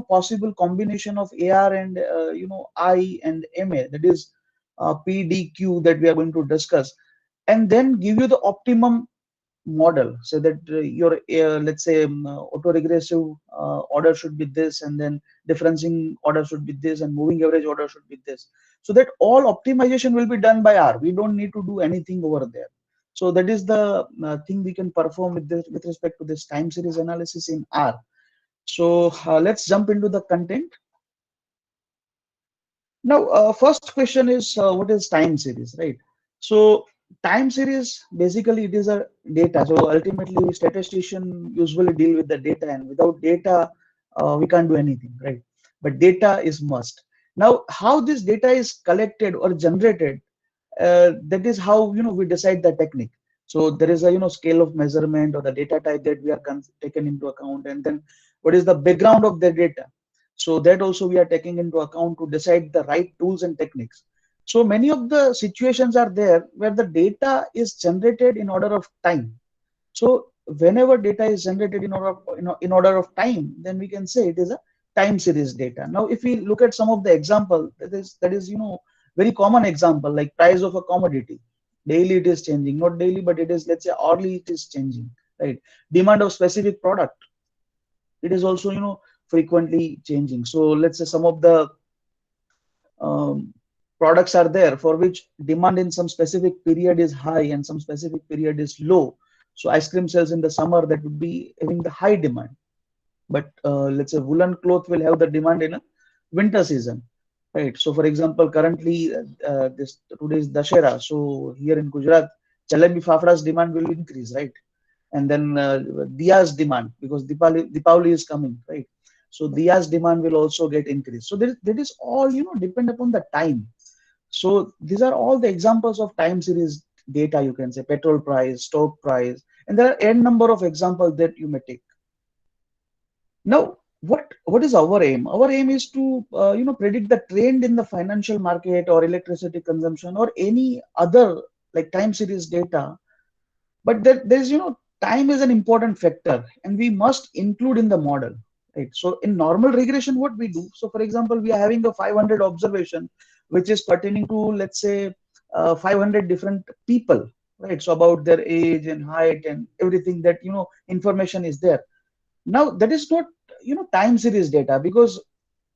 possible combination of AR and I and MA, that is PDQ, that we are going to discuss, and then give you the optimum model, so that your let's say auto-regressive order should be this, and then differencing order should be this, and moving average order should be this, so that all optimization will be done by R. We don't need to do anything over there. So that is the thing we can perform with this, with respect to this time series analysis in R. So let's jump into the content. Now, first question is what is time series, right? So time series, basically it is a data. So ultimately statistician usually deal with the data, and without data we can't do anything, right? But data is must. Now, how this data is collected or generated, that is how we decide the technique. So there is a scale of measurement or the data type that we are taken into account, and then what is the background of the data. So that also we are taking into account to decide the right tools and techniques. So many of the situations are there where the data is generated in order of time. So whenever data is generated in order of time, then we can say it is a time series data. Now, if we look at some of the example, that is very common example, like price of a commodity. Daily it is changing, not daily, but it is, let's say, hourly it is changing, right? Demand of specific product, it is also frequently changing. So let's say some of the um, products are there for which demand in some specific period is high and some specific period is low. So ice cream sales in the summer, that would be having the high demand, but let's say woolen cloth will have the demand in a winter season, right? So for example, currently this today is Dashera, so here in Gujarat, jalebi fafra's demand will increase, right? And then Diya's demand, because Deepavali is coming, right? So Diya's demand will also get increased. So that is all depend upon the time. So these are all the examples of time series data. You can say petrol price, stock price, and there are n number of examples that you may take. Now, what is our aim? Our aim is to predict the trend in the financial market or electricity consumption or any other like time series data. But there's time is an important factor, and we must include in the model, right? So in normal regression, what we do, so for example, we are having a 500 observation which is pertaining to, let's say, 500 different people, right? So about their age and height and everything, that information is there. Now that is not time series data, because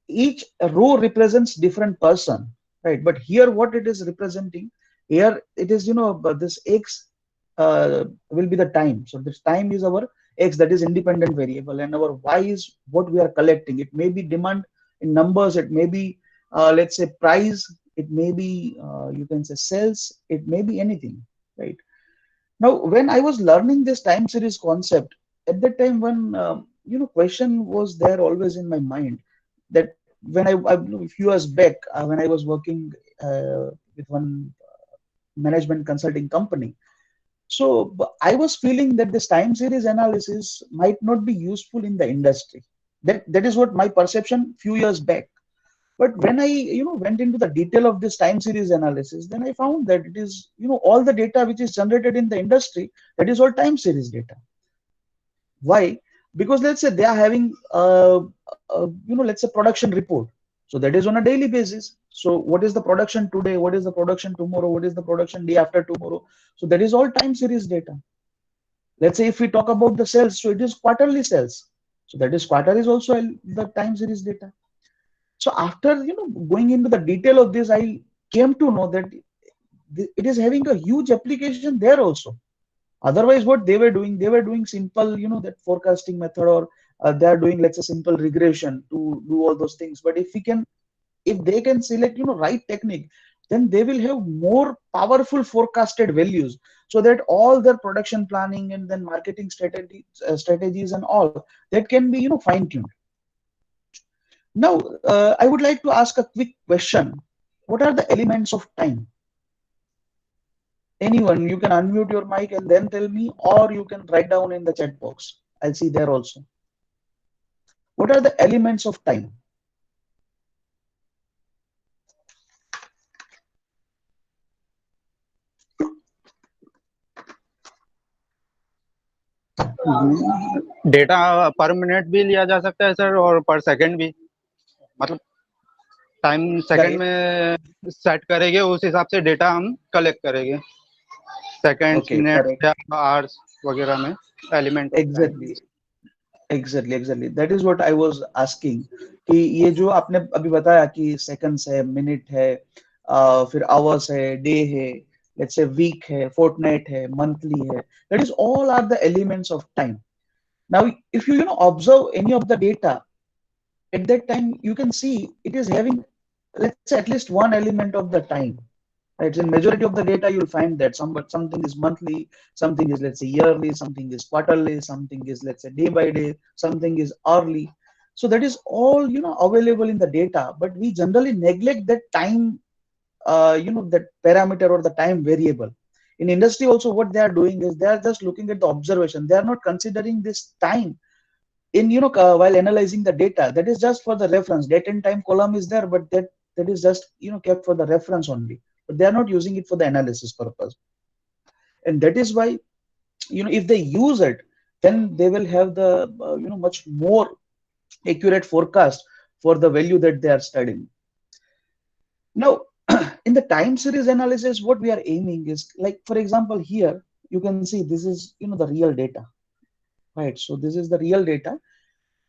each row represents different person, right? But here what it is representing, here it is but this x will be the time. So this time is our x, that is independent variable, and our y is what we are collecting. It may be demand in numbers, it may be let's say price, it may be you can say sales, it may be anything, right? Now, when I was learning this time series concept, at that time, when question was there always in my mind, that when a few years back, when I was working with one management consulting company, so I was feeling that this time series analysis might not be useful in the industry. That is what my perception few years back. But when I went into the detail of this time series analysis, then I found that it is all the data which is generated in the industry, that is all time series data. Why? Because let's say they are having let's say production report. So that is on a daily basis. So what is the production today? What is the production tomorrow? What is the production day after tomorrow? So that is all time series data. Let's say if we talk about the sales, so it is quarterly sales. So that is quarter is also the time series data. So after going into the detail of this, I came to know that it is having a huge application there also. Otherwise, what they were doing simple, that forecasting method, or they are doing, let's say, simple regression to do all those things. But if they can select right technique, then they will have more powerful forecasted values, so that all their production planning and then marketing strategies and all that can be fine tuned. Now, I would like to ask a quick question. What are the elements of time? Anyone, you can unmute your mic and then tell me, or you can write down in the chat box. I'll see there also. What are the elements of time? Data पर minute भी लिया जा सकता है sir, और पर second भी, मतलब टाइम सेकंड Right. में सेट करेंगे, उस हिसाब से डेटा हम कलेक्ट करेंगे, सेकंड्स, Okay, मिनट्स correct. या आवर्स वगैरह में, element of time Exactly. Means. Exactly that is what I was asking कि ये जो आपने अभी बताया कि सेकंड्स है, मिनट है, फिर आवर्स है, डे है, लेट्स से वीक है, फोर्टनाइट है, मंथली है, that is all are the elements of time. Now if you know observe any of the data, at that time you can see it is having, let's say, at least one element of the time. Right? In majority of the data, you'll find that something is monthly, something is, let's say, yearly, something is quarterly, something is, let's say, day by day, something is hourly. So that is all, available in the data, but we generally neglect that time, that parameter or the time variable. In industry also, what they are doing is they are just looking at the observation. They are not considering this time in, while analyzing the data. That is just for the reference. Date and time column is there, but that is just, kept for the reference only, but they are not using it for the analysis purpose. And that is why, if they use it, then they will have the, much more accurate forecast for the value that they are studying. Now, in the time series analysis, what we are aiming is, like, for example, here you can see this is, the real data, right? So this is the real data.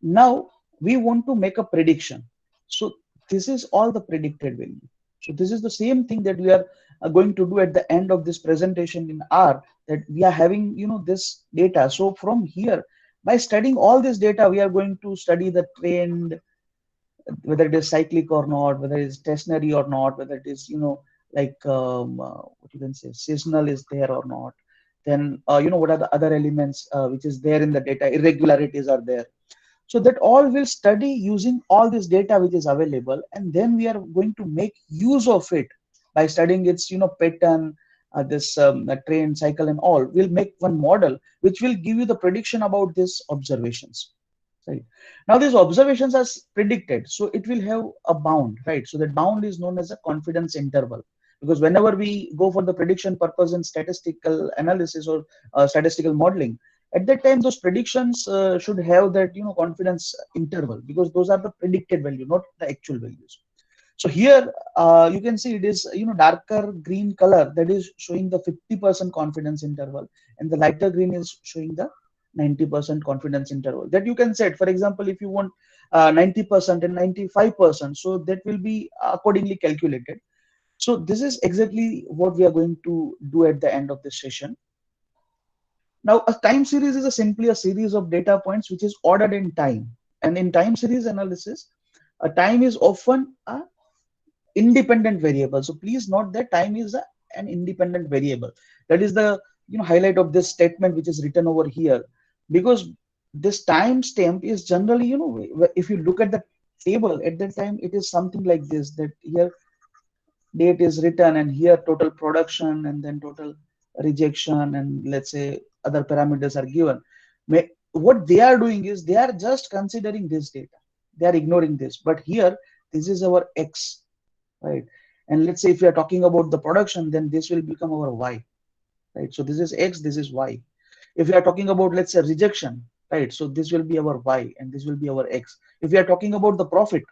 Now we want to make a prediction. So this is all the predicted value. So this is the same thing that we are going to do at the end of this presentation in R, that we are having, this data. So from here, by studying all this data, we are going to study the trend, whether it is cyclic or not, whether it is stationary or not, whether it is, like, what you can say, seasonal is there or not. Then, what are the other elements which is there in the data, irregularities are there. So that all will study using all this data which is available, and then we are going to make use of it by studying its, pattern, this trend, cycle, and all. We'll make one model which will give you the prediction about these observations. Right. Now these observations are predicted, so it will have a bound, right? So that bound is known as a confidence interval, because whenever we go for the prediction purpose in statistical analysis or statistical modeling, at that time those predictions should have that, confidence interval, because those are the predicted value, not the actual values. So here you can see it is, darker green color, that is showing the 50% confidence interval, and the lighter green is showing the 90% confidence interval that you can set. For example, if you want 90% and 95%, so that will be accordingly calculated. So this is exactly what we are going to do at the end of this session. Now, a time series is simply a series of data points which is ordered in time. And in time series analysis, a time is often a independent variable. So please note that time is an independent variable. That is the, highlight of this statement which is written over here, because this time stamp is generally, if you look at the table at that time, it is something like this, that here date is written, and here total production, and then total rejection, and let's say other parameters are given. What they are doing is they are just considering this data, they are ignoring this, but here this is our X, right? And let's say if we are talking about the production, then this will become our Y, right? So this is X, this is Y. If we are talking about, let's say, rejection, right, so this will be our Y and this will be our X. If we are talking about the profit,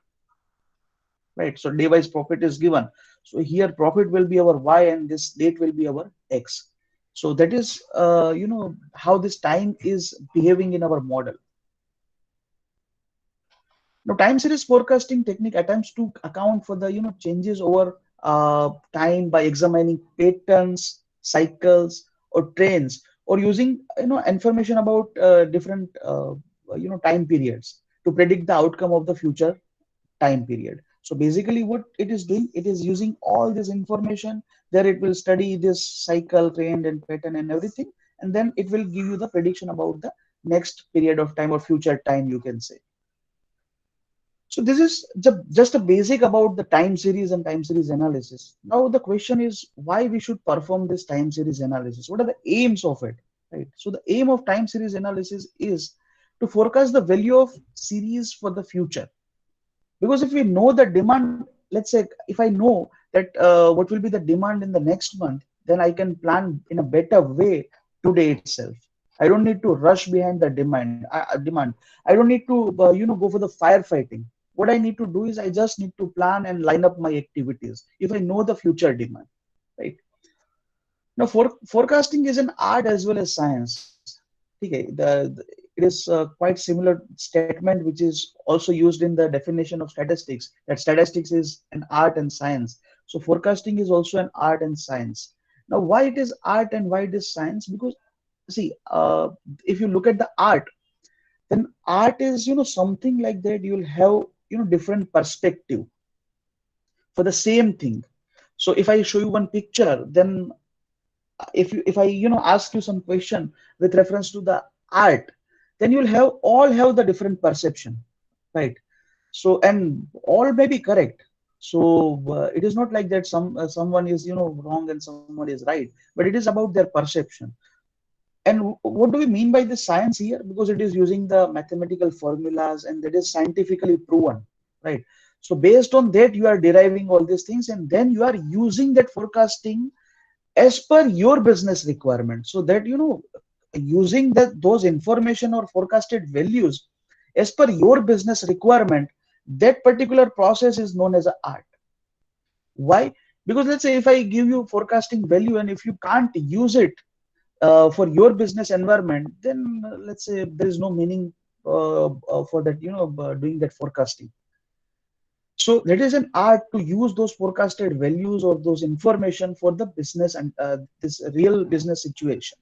right, so day wise profit is given, so here profit will be our Y and this date will be our X. So that is how this time is behaving in our model. Now, time series forecasting technique attempts to account for the, changes over time by examining patterns, cycles, or trends, or using, information about different time periods to predict the outcome of the future time period. So basically, what it is doing, it is using all this information. There, it will study this cycle, trend, and pattern, and everything, and then it will give you the prediction about the next period of time or future time, you can say. So this is just a basic about the time series and time series analysis. Now the question is why we should perform this time series analysis. What are the aims of it? Right. So the aim of time series analysis is to forecast the value of series for the future. Because if we know the demand, let's say if I know that what will be the demand in the next month, then I can plan in a better way today itself. I don't need to rush behind the demand. I don't need to go for the firefighting. What I need to do is I just need to plan and line up my activities if I know the future demand, right? Now, forecasting is an art as well as science. Okay, it is quite similar statement which is also used in the definition of statistics, that statistics is an art and science. So forecasting is also an art and science. Now, why it is art and why it is science? Because see, if you look at the art, then art is something like that. You'll have different perspective for the same thing. So if I show you one picture, then if I ask you some question with reference to the art, then you'll all have the different perception, right? So and all may be correct. So it is not like that someone is wrong and someone is right, but it is about their perception. And what do we mean by the science here? Because it is using the mathematical formulas and that is scientifically proven, right? So based on that, you are deriving all these things, and then you are using that forecasting as per your business requirement, so that using those information or forecasted values as per your business requirement, that particular process is known as a art. Why? Because let's say if I give you forecasting value and if you can't use it for your business environment, then let's say there is no meaning for that doing that forecasting. So that is an art to use those forecasted values or those information for the business and this real business situation.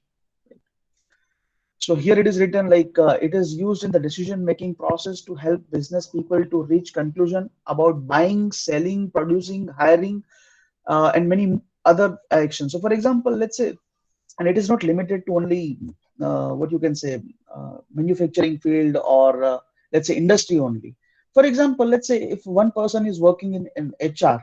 So here it is written like it is used in the decision making process to help business people to reach conclusion about buying, selling, producing, hiring, and many other actions. So for example, let's say, and it is not limited to only what you can say manufacturing field or let's say industry only. For example, let's say if one person is working in HR.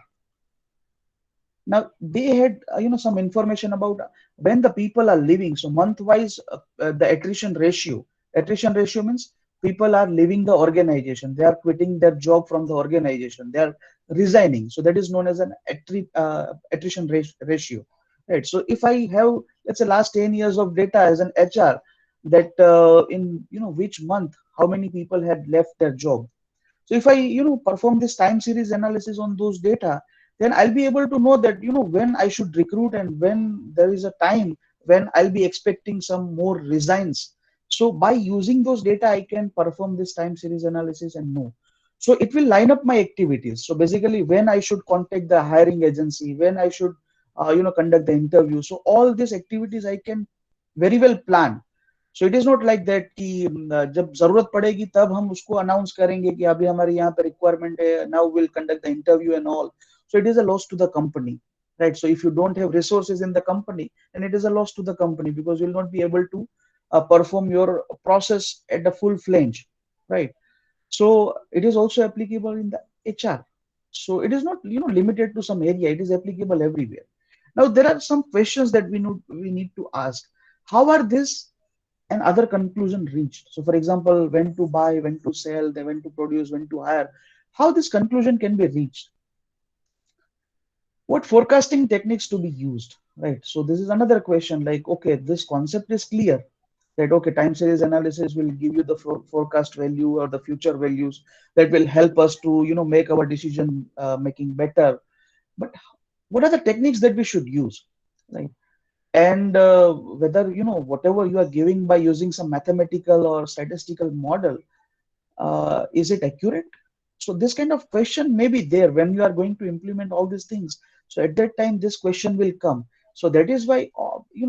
Now they had some information about when the people are leaving. So month wise, the attrition ratio. Attrition ratio means people are leaving the organization. They are quitting their job from the organization. They are resigning. So that is known as an attrition ratio. Right. So if I have, let's say, last 10 years of data as an HR, that in which month how many people had left their job. So if I perform this time series analysis on those data, then I'll be able to know that when I should recruit and when there is a time when I'll be expecting some more resigns. So by using those data, I can perform this time series analysis and know. So it will line up my activities. So basically, when I should contact the hiring agency, when I should conduct the interview. So all these activities I can very well plan. So it is not like that कि जब जरूरत पड़ेगी तब हम उसको announce करेंगे कि अभी हमारे यहाँ पे रिक्वायरमेंट है, now will conduct the interview and all. So it is a loss to the company, right? So if you don't have resources in the company, then it is a loss to the company because you will not be able to perform your process at the full flange, right? So it is also applicable in the HR. So it is not limited to some area, it is applicable everywhere. Now there are some questions that we need to ask. How are this and other conclusion reached? So for example, when to buy, when to sell, then when to produce, when to hire, how this conclusion can be reached? What forecasting techniques to be used, right? So this is another question, like, okay, this concept is clear, that okay, time series analysis will give you the forecast value or the future values that will help us to make our decision making better. But what are the techniques that we should use, right? And whether whatever you are giving by using some mathematical or statistical model, is it accurate? So this kind of question may be there when you are going to implement all these things. So at that time this question will come. So that is why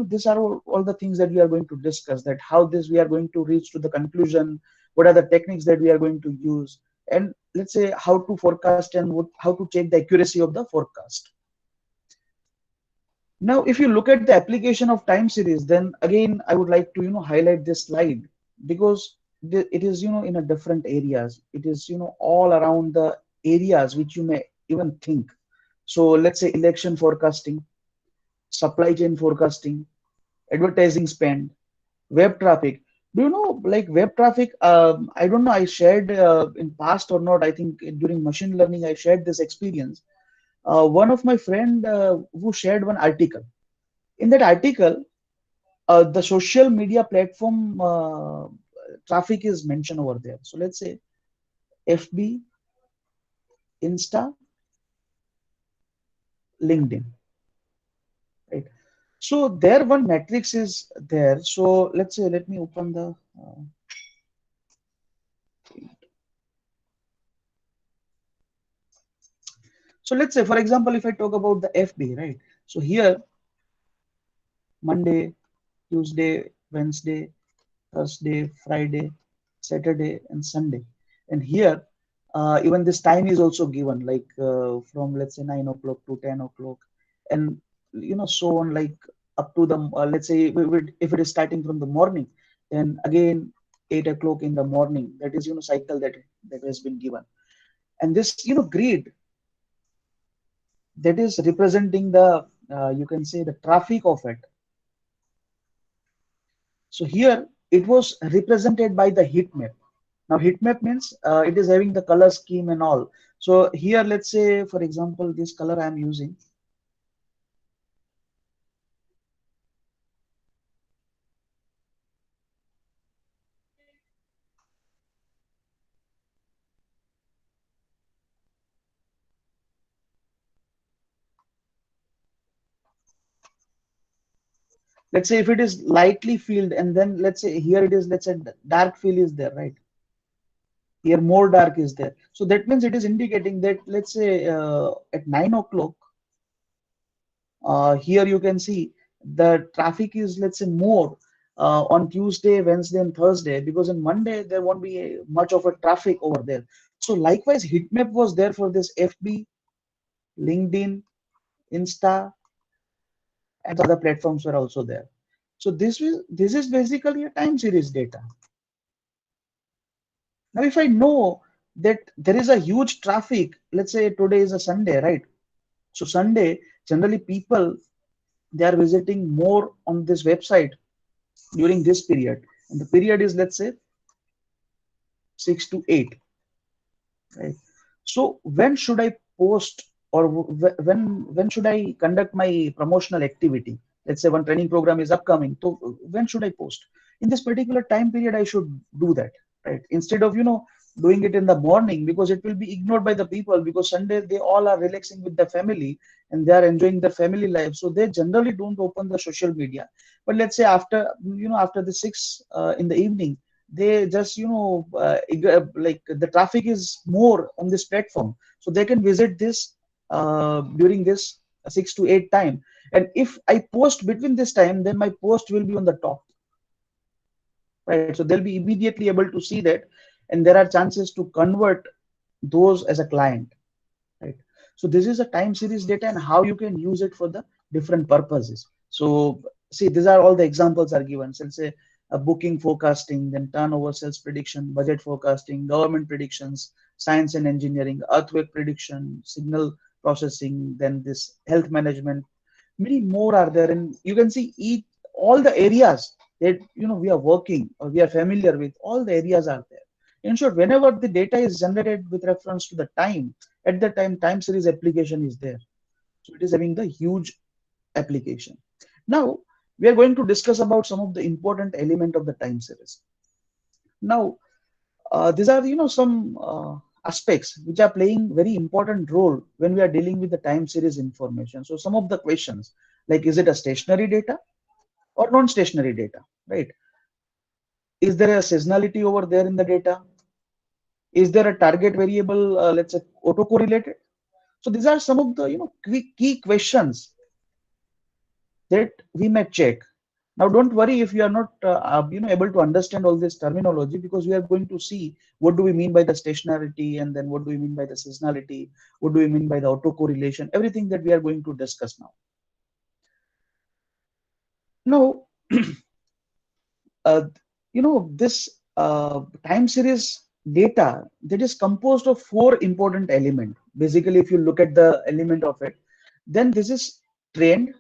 these are all the things that we are going to discuss, that how this we are going to reach to the conclusion, what are the techniques that we are going to use, and let's say how to forecast and how to check the accuracy of the forecast. Now, if you look at the application of time series, then again, I would like to, highlight this slide because it is, in a different areas. It is, all around the areas which you may even think. So let's say election forecasting, supply chain forecasting, advertising spend, web traffic. Do you know, like web traffic? I don't know. I shared in past or not. I think during machine learning, I shared this experience. One of my friend who shared one article. In that article, the social media platform traffic is mentioned over there. So let's say FB, Insta, LinkedIn, right? So there one matrix is there. So let's say, let me open the, so let's say, for example, if I talk about the FB, right? So here, Monday, Tuesday, Wednesday, Thursday, Friday, Saturday, and Sunday. And here, even this time is also given, like from let's say 9 o'clock to 10 o'clock, and so on, like up to the let's say if it is starting from the morning, then again 8 o'clock in the morning. That is cycle that has been given, and this grid that is representing the you can say the traffic of it. So here it was represented by the heat map. Now heat map means it is having the color scheme and all. So here let's say for example this color I am using. Let's say if it is lightly filled, and then let's say here it is, let's say dark fill is there, right? Here more dark is there. So that means it is indicating that let's say at 9 o'clock, here you can see the traffic is let's say more on Tuesday, Wednesday, and Thursday, because on Monday there won't be much of a traffic over there. So likewise, heatmap was there for this FB, LinkedIn, Insta, and other platforms were also there. So this is basically a time series data. Now, if I know that there is a huge traffic, let's say today is a Sunday, right? So Sunday, generally people they are visiting more on this website during this period, and the period is let's say 6 to 8, right? So when should I post, or when should I conduct my promotional activity? Let's say one training program is upcoming, so when should I post? In this particular time period I should do that, right? Instead of doing it in the morning, because it will be ignored by the people, because Sunday they all are relaxing with the family and they are enjoying the family life, so they generally don't open the social media. But let's say after after the 6 in the evening, they just like the traffic is more on this platform, so they can visit this during this 6 to 8 time. And if I post between this time, then my post will be on the top, right? So they'll be immediately able to see that, and there are chances to convert those as a client, right? So this is a time series data and how you can use it for the different purposes. So see, these are all the examples are given. So let's say a booking forecasting, then turnover, sales prediction, budget forecasting, government predictions, science and engineering, earthquake prediction, signal processing, then this health management. Many more are there, and you can see each all the areas that we are working or we are familiar with. All the areas are there. In short, whenever the data is generated with reference to the time, at the time series application is there. So it is having the huge application. Now we are going to discuss about some of the important element of the time series. Now these are some aspects which are playing very important role when we are dealing with the time series information. So some of the questions, like is it a stationary data or non-stationary data, right? Is there a seasonality over there in the data? Is there a target variable, let's say autocorrelated? So these are some of the key questions that we may check. Now, don't worry if you are not able to understand all this terminology, because we are going to see what do we mean by the stationarity, and then what do we mean by the seasonality, what do we mean by the autocorrelation, everything that we are going to discuss now. Now, uh, this time series data that is composed of 4 important elements. Basically, if you look at the element of it, then this is trend,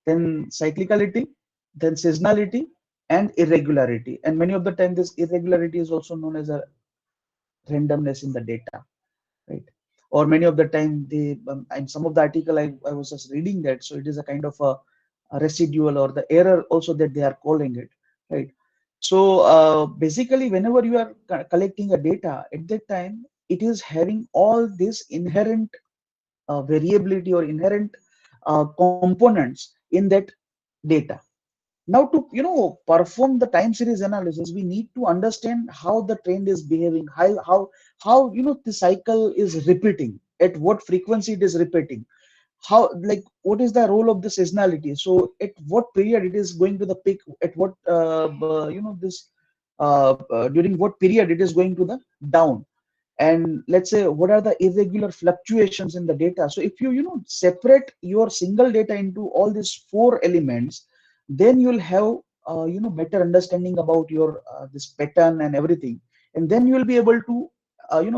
then cyclicality, then seasonality, and irregularity. And many of the time, this irregularity is also known as a randomness in the data, right? Or many of the time, and some of the article I was just reading that, so it is a kind of a residual or the error also that they are calling it, right? So basically whenever you are collecting a data at that time, it is having all this inherent variability or inherent components in that data. Now to perform the time series analysis, we need to understand how the trend is behaving, how the cycle is repeating, at what frequency it is repeating, how, like, what is the role of the seasonality, so at what period it is going to the peak, at what this during what period it is going to the down, and let's say what are the irregular fluctuations in the data. So if you separate your single data into all these four elements, then you'll have better understanding about your this pattern and everything, and then you will be able to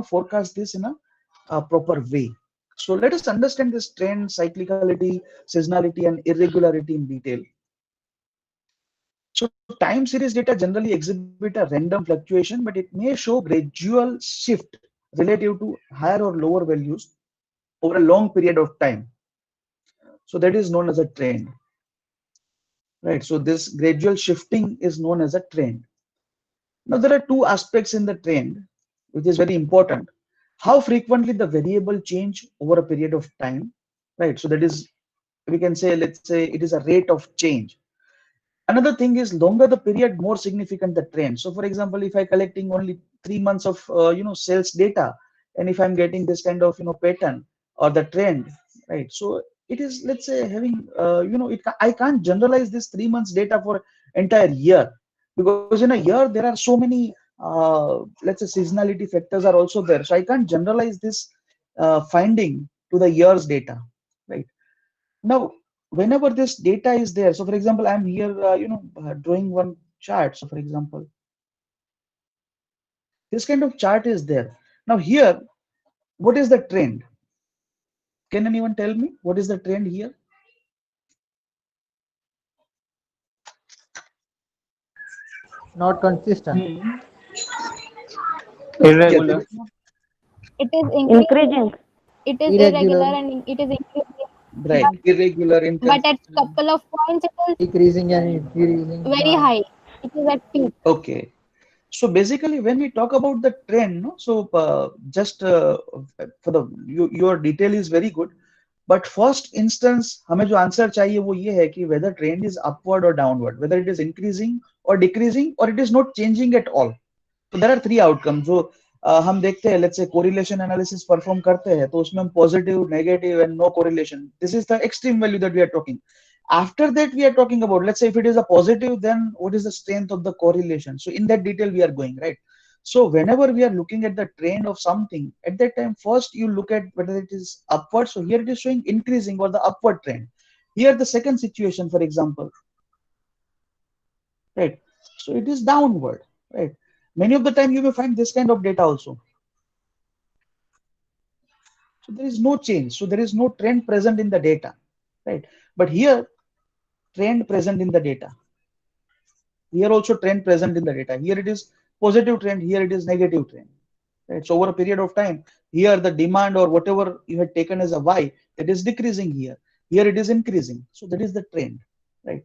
forecast this in a proper way. So let us understand this trend, cyclicality, seasonality, and irregularity in detail. So time series data generally exhibit a random fluctuation, but it may show gradual shift relative to higher or lower values over a long period of time. So that is known as a trend, right? So this gradual shifting is known as a trend. Now there are two aspects in the trend, which is very important. How frequently the variable change over a period of time, right? So that is, we can say, let's say it is a rate of change. Another thing is, longer the period, more significant the trend. So for example, if I collecting only 3 months of sales data, and if I'm getting this kind of pattern or the trend, right? So it is, let's say, having I can't generalize this 3 months data for entire year, because in a year there are so many let's say seasonality factors are also there. So I can't generalize this finding to the year's data, right? Now, whenever this data is there, so for example, I'm here, drawing one chart. So for example, this kind of chart is there. Now here, what is the trend? Can anyone tell me what is the trend here? Not consistent. Yes, it Irregular. is not It is Increasing. it is irregular Irregular, and it is increasing, right. Irregular, but at inconsistent. couple of points it is decreasing and increasing. very Yeah. high. It is at peak. Okay. So basically, when we talk about the trend, no, so just for the your detail is very good. But first instance, हमें जो answer चाहिए वो ये है कि whether trend is upward or downward, whether it is increasing or decreasing, or it is not changing at all. तो there are three outcome जो हम देखते हैं, let's say correlation analysis perform करते हैं, तो उसमें हम positive, negative and no correlation, this is the extreme value that we are talking. After that, we are talking about, let's say, if it is a positive, then what is the strength of the correlation? So in that detail we are going, right? So whenever we are looking at the trend of something, at that time first you look at whether it is upward. So here it is showing increasing or the upward trend. Here the second situation, for example, right? So it is downward, right? Many of the time you may find this kind of data also. So there is no change. So there is no trend present in the data, right? But here, trend present in the data. Here also trend present in the data. Here it is positive trend. Here it is negative trend. Right? So over a period of time, here the demand or whatever you had taken as a Y, it is decreasing here. Here it is increasing. So that is the trend, right?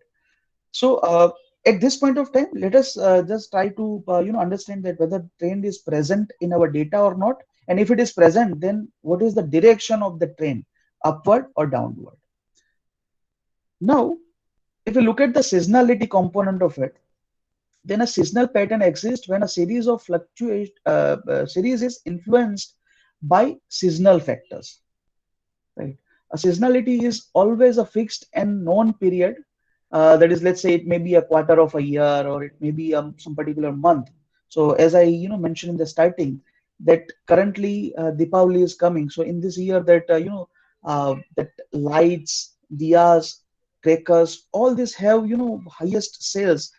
So at this point of time, let us just try to understand that whether trend is present in our data or not, and if it is present, then what is the direction of the trend, upward or downward? Now, if you look at the seasonality component of it, then a seasonal pattern exists when a series of series is influenced by seasonal factors, right? A seasonality is always a fixed and known period. That is, let's say it may be a quarter of a year, or it may be some particular month. So as I mentioned in the starting, that currently Deepavali is coming. So in this year, that that lights, diyas, crackers, all this have highest sales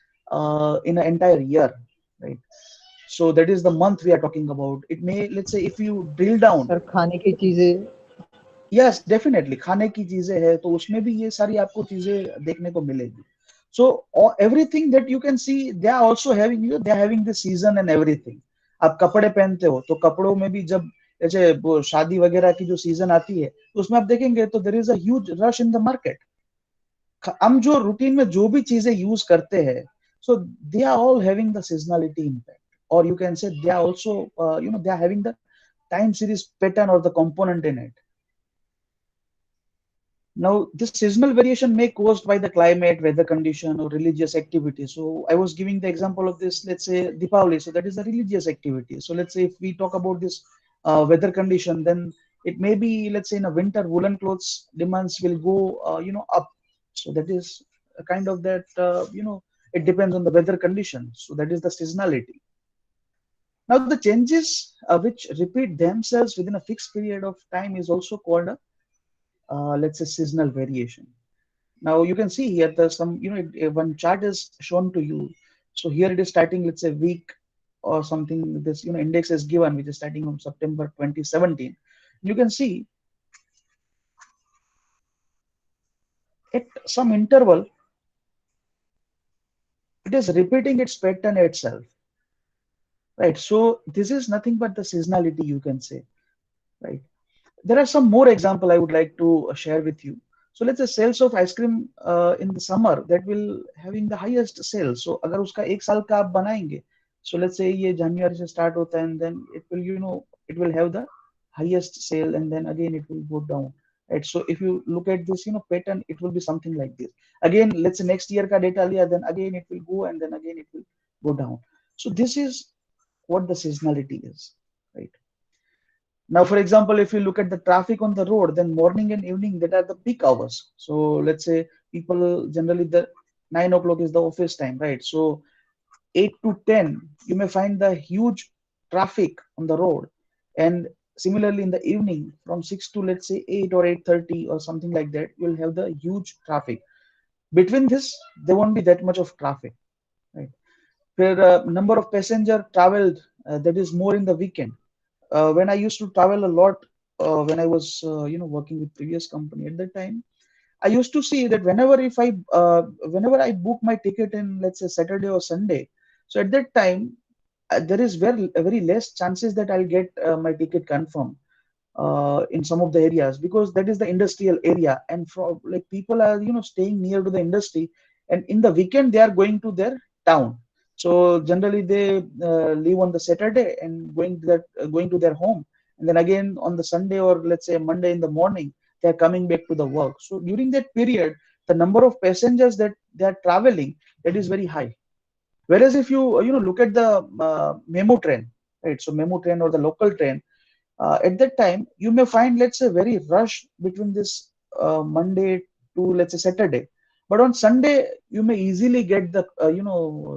in an entire year, right? So that is the month we are talking about. It may, let's say, if you drill down. Sir खाने की चीजें. Yes definitely, खाने की चीजें है तो उसमें भी ये सारी आपको चीजें देखने को मिलेगी. So everything that you can see, they are also having they are having the season and everything. आप कपड़े पहनते हो तो कपड़ों में भी जब जैसे वो शादी वगैरह की जो सीजन आती है तो उसमें आप देखेंगे तो there is a huge rush in the market, हम जो रूटीन में जो भी चीजें यूज करते हैं, so they are all having the seasonality impact, or you can say they are also they are having the time series pattern or the component in it. Now, this seasonal variation may caused by the climate, weather condition, or religious activity. So I was giving the example of this, let's say Deepavali. So that is a religious activity. So let's say if we talk about this weather condition, then it may be, let's say in a winter, woolen clothes demands will go, up. So that is a kind of that, it depends on the weather condition. So that is the seasonality. Now the changes which repeat themselves within a fixed period of time is also called a, let's say, seasonal variation. Now you can see here there's some, one chart is shown to you. So here it is starting, let's say week or something, this, index is given, which is starting from September 2017. You can see at some interval, it is repeating its pattern itself, right? So this is nothing but the seasonality, you can say, right? There are some more example I would like to share with you. So let's say sales of ice cream in the summer, that will having the highest sales. So अगर उसका एक साल का आप बनाएंगे, so let's say ये January से start होता है, and then it will, it will have the highest sale, and then again it will go down, right? So if you look at this, pattern, it will be something like this. Again, let's say next year का data लिया, then again it will go, and then again it will go down. So this is what the seasonality is, right? Now, for example, if you look at the traffic on the road, then morning and evening, that are the peak hours. So let's say people generally, the 9 o'clock is the office time, right? So 8 to 10, you may find the huge traffic on the road. And similarly in the evening from 6 to, let's say, 8 or 8:30 or something like that, you'll have the huge traffic. Between this, there won't be that much of traffic, right? Where number of passenger traveled, that is more in the weekend. When I used to travel a lot, when I was working with previous company at that time, I used to see that whenever I book my ticket in, let's say, Saturday or Sunday, so at that time there is very less chances that I'll get my ticket confirmed in some of the areas, because that is the industrial area, and for like people are staying near to the industry, and in the weekend they are going to their town. So generally they leave on the Saturday and going to their home, and then again on the Sunday or let's say Monday in the morning they are coming back to the work. So during that period, the number of passengers that they are traveling, that is very high. Whereas if you look at the memo train, right? So memo train or the local train, at that time you may find, let's say, very rush between this Monday to, let's say, Saturday, but on Sunday you may easily get the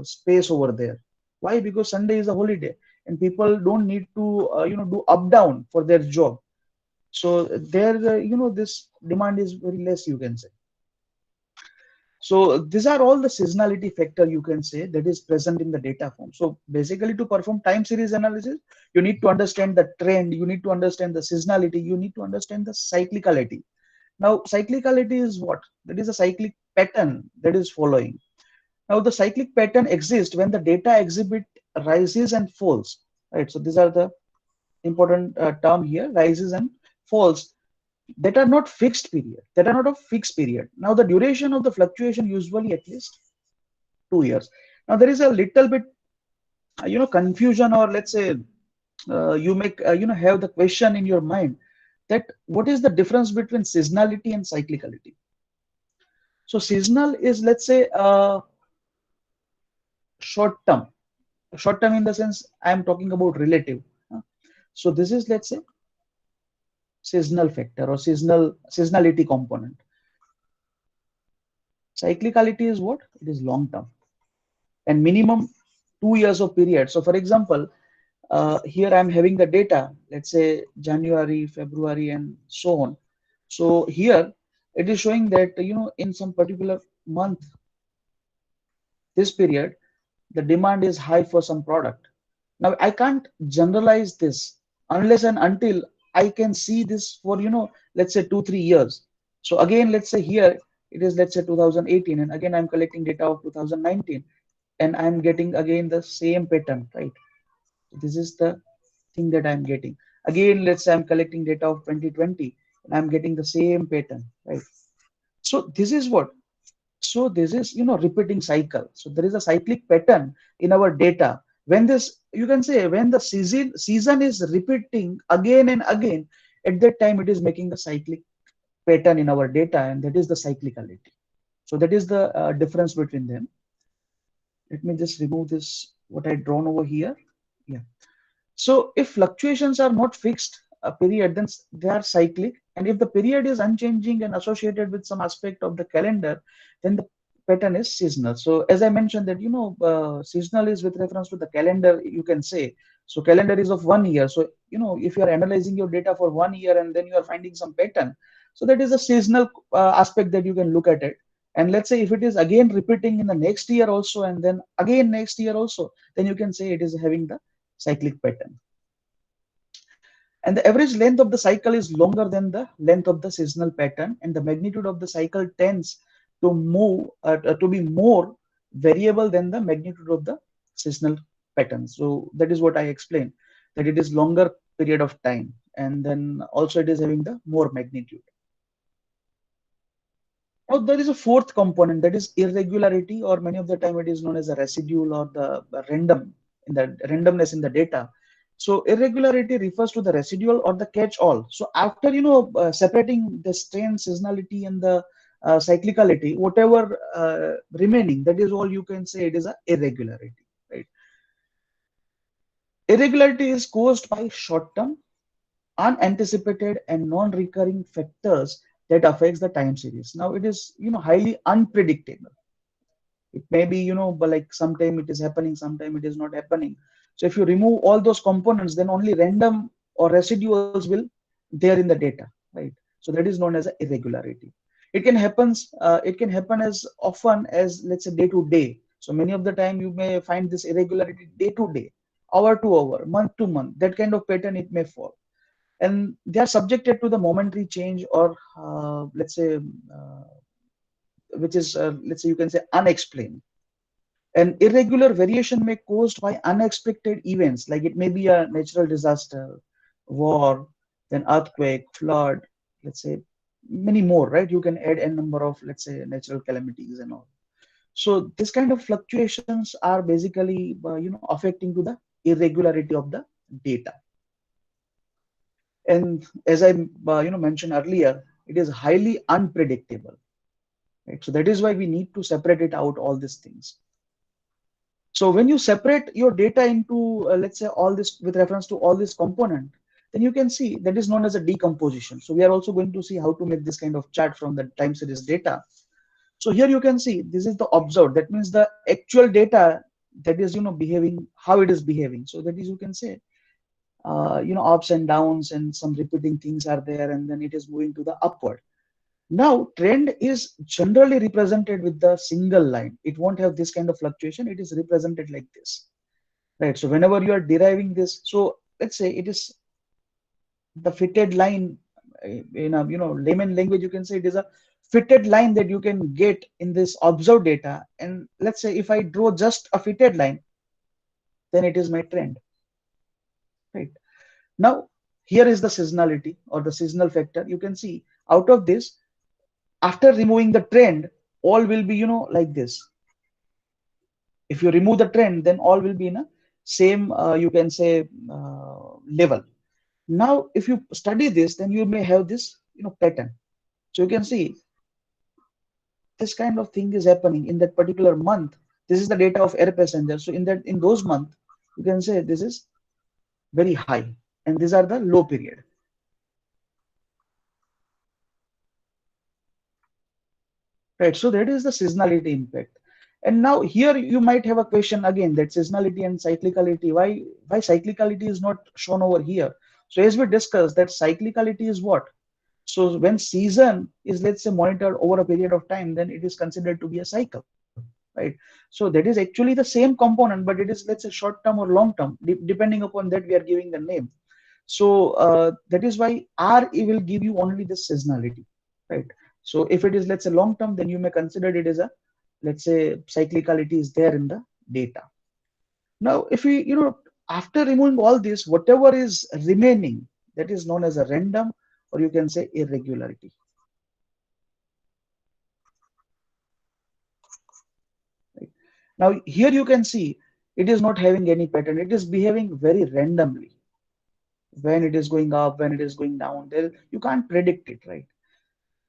space over there. Why? Because Sunday is a holiday and people don't need to do up down for their job. So there this demand is very less, you can say. So these are all the seasonality factor, you can say, that is present in the data form. So basically to perform time series analysis, you need to understand the trend, you need to understand the seasonality, you need to understand the cyclicality. Now, cyclicality is what? That is a cyclic pattern that is following. Now, the cyclic pattern exists when the data exhibit rises and falls, right? So these are the important term here, rises and falls, that are not fixed period, that are not a fixed period. Now the duration of the fluctuation usually at least 2 years. Now there is a little bit confusion, or let's say you make have the question in your mind that what is the difference between seasonality and cyclicality. So seasonal is, let's say, short term in the sense I am talking about relative. So this is, let's say, seasonal factor or seasonality component. Cyclicality is what? It is long term and minimum 2 years of period. So for example, here I'm having the data, let's say January, February, and so on. So here it is showing that in some particular month, this period, the demand is high for some product. Now I can't generalize this unless and until I can see this for let's say 2-3 years. So again, let's say here it is, let's say, 2018, and again I'm collecting data of 2019, and I'm getting again the same pattern, right? This is the thing that I'm getting. Again, let's say I'm collecting data of 2020 and I'm getting the same pattern, right? So this is what? So this is, repeating cycle. So there is a cyclic pattern in our data. When this, you can say, when the season is repeating again and again, at that time it is making a cyclic pattern in our data, and that is the cyclicality. So that is the difference between them. Let me just remove this, what I drawn over here. Yeah. So if fluctuations are not fixed a period, then they are cyclic. And if the period is unchanging and associated with some aspect of the calendar, then the pattern is seasonal. So as I mentioned that, seasonal is with reference to the calendar, you can say. So calendar is of 1 year. So, if you are analyzing your data for 1 year and then you are finding some pattern, so that is a seasonal aspect that you can look at it. And let's say if it is again repeating in the next year also, and then again next year also, then you can say it is having the cyclic pattern. And the average length of the cycle is longer than the length of the seasonal pattern, and the magnitude of the cycle tends to be more variable than the magnitude of the seasonal pattern. So that is what I explained, that it is longer period of time, and then also it is having the more magnitude. Now there is a fourth component, that is irregularity, or many of the time it is known as a residual or the randomness in the data. So irregularity refers to the residual or the catch-all. So after separating the strain, seasonality, and the cyclicality, whatever remaining, that is all you can say it is a irregularity, right? Irregularity is caused by short-term, unanticipated, and non-recurring factors that affects the time series. Now it is highly unpredictable. It may be but like sometime it is happening, sometime it is not happening. So if you remove all those components, then only random or residuals will there in the data, right? So that is known as a irregularity. It can happen as often as, let's say, day to day. So many of the time you may find this irregularity day to day, hour to hour, month to month, that kind of pattern it may fall. And they are subjected to the momentary change, or let's say which is let's say you can say unexplained. An irregular variation may caused by unexpected events, like it may be a natural disaster, war, then earthquake, flood, let's say many more, right? You can add a number of, let's say, natural calamities and all. So this kind of fluctuations are basically affecting to the irregularity of the data. And as I mentioned earlier, it is highly unpredictable, right? So that is why we need to separate it out, all these things. So when you separate your data into, let's say, all this with reference to all this component, then you can see that is known as a decomposition. So we are also going to see how to make this kind of chart from the time series data. So here you can see this is the observed. That means the actual data that is behaving, how it is behaving. So that is, you can say, ups and downs, and some repeating things are there, and then it is moving to the upward. Now, trend is generally represented with the single line. It won't have this kind of fluctuation. It is represented like this, right? So whenever you are deriving this, so let's say it is the fitted line in a layman language, you can say it is a fitted line that you can get in this observed data. And let's say if I draw just a fitted line, then it is my trend, right? Now, here is the seasonality or the seasonal factor. You can see out of this, after removing the trend, all will be like this. If you remove the trend, then all will be in a same you can say level. Now if you study this, then you may have this pattern. So you can see this kind of thing is happening in that particular month. This is the data of air passenger. So in those months, you can say this is very high, and these are the low period. Right, so that is the seasonality impact. And now here you might have a question again, that seasonality and cyclicality, why cyclicality is not shown over here? So as we discussed, that cyclicality is what? So when season is, let's say, monitored over a period of time, then it is considered to be a cycle, right? So that is actually the same component, but it is, let's say, short term or long term, depending upon that we are giving the name. So that is why R will give you only the seasonality, right? So if it is, let's say, long term, then you may consider it as a, let's say, cyclicality is there in the data. Now, if we, after removing all this, whatever is remaining, that is known as a random, or you can say irregularity. Now here you can see it is not having any pattern. It is behaving very randomly. When it is going up, when it is going down, there you can't predict it, right?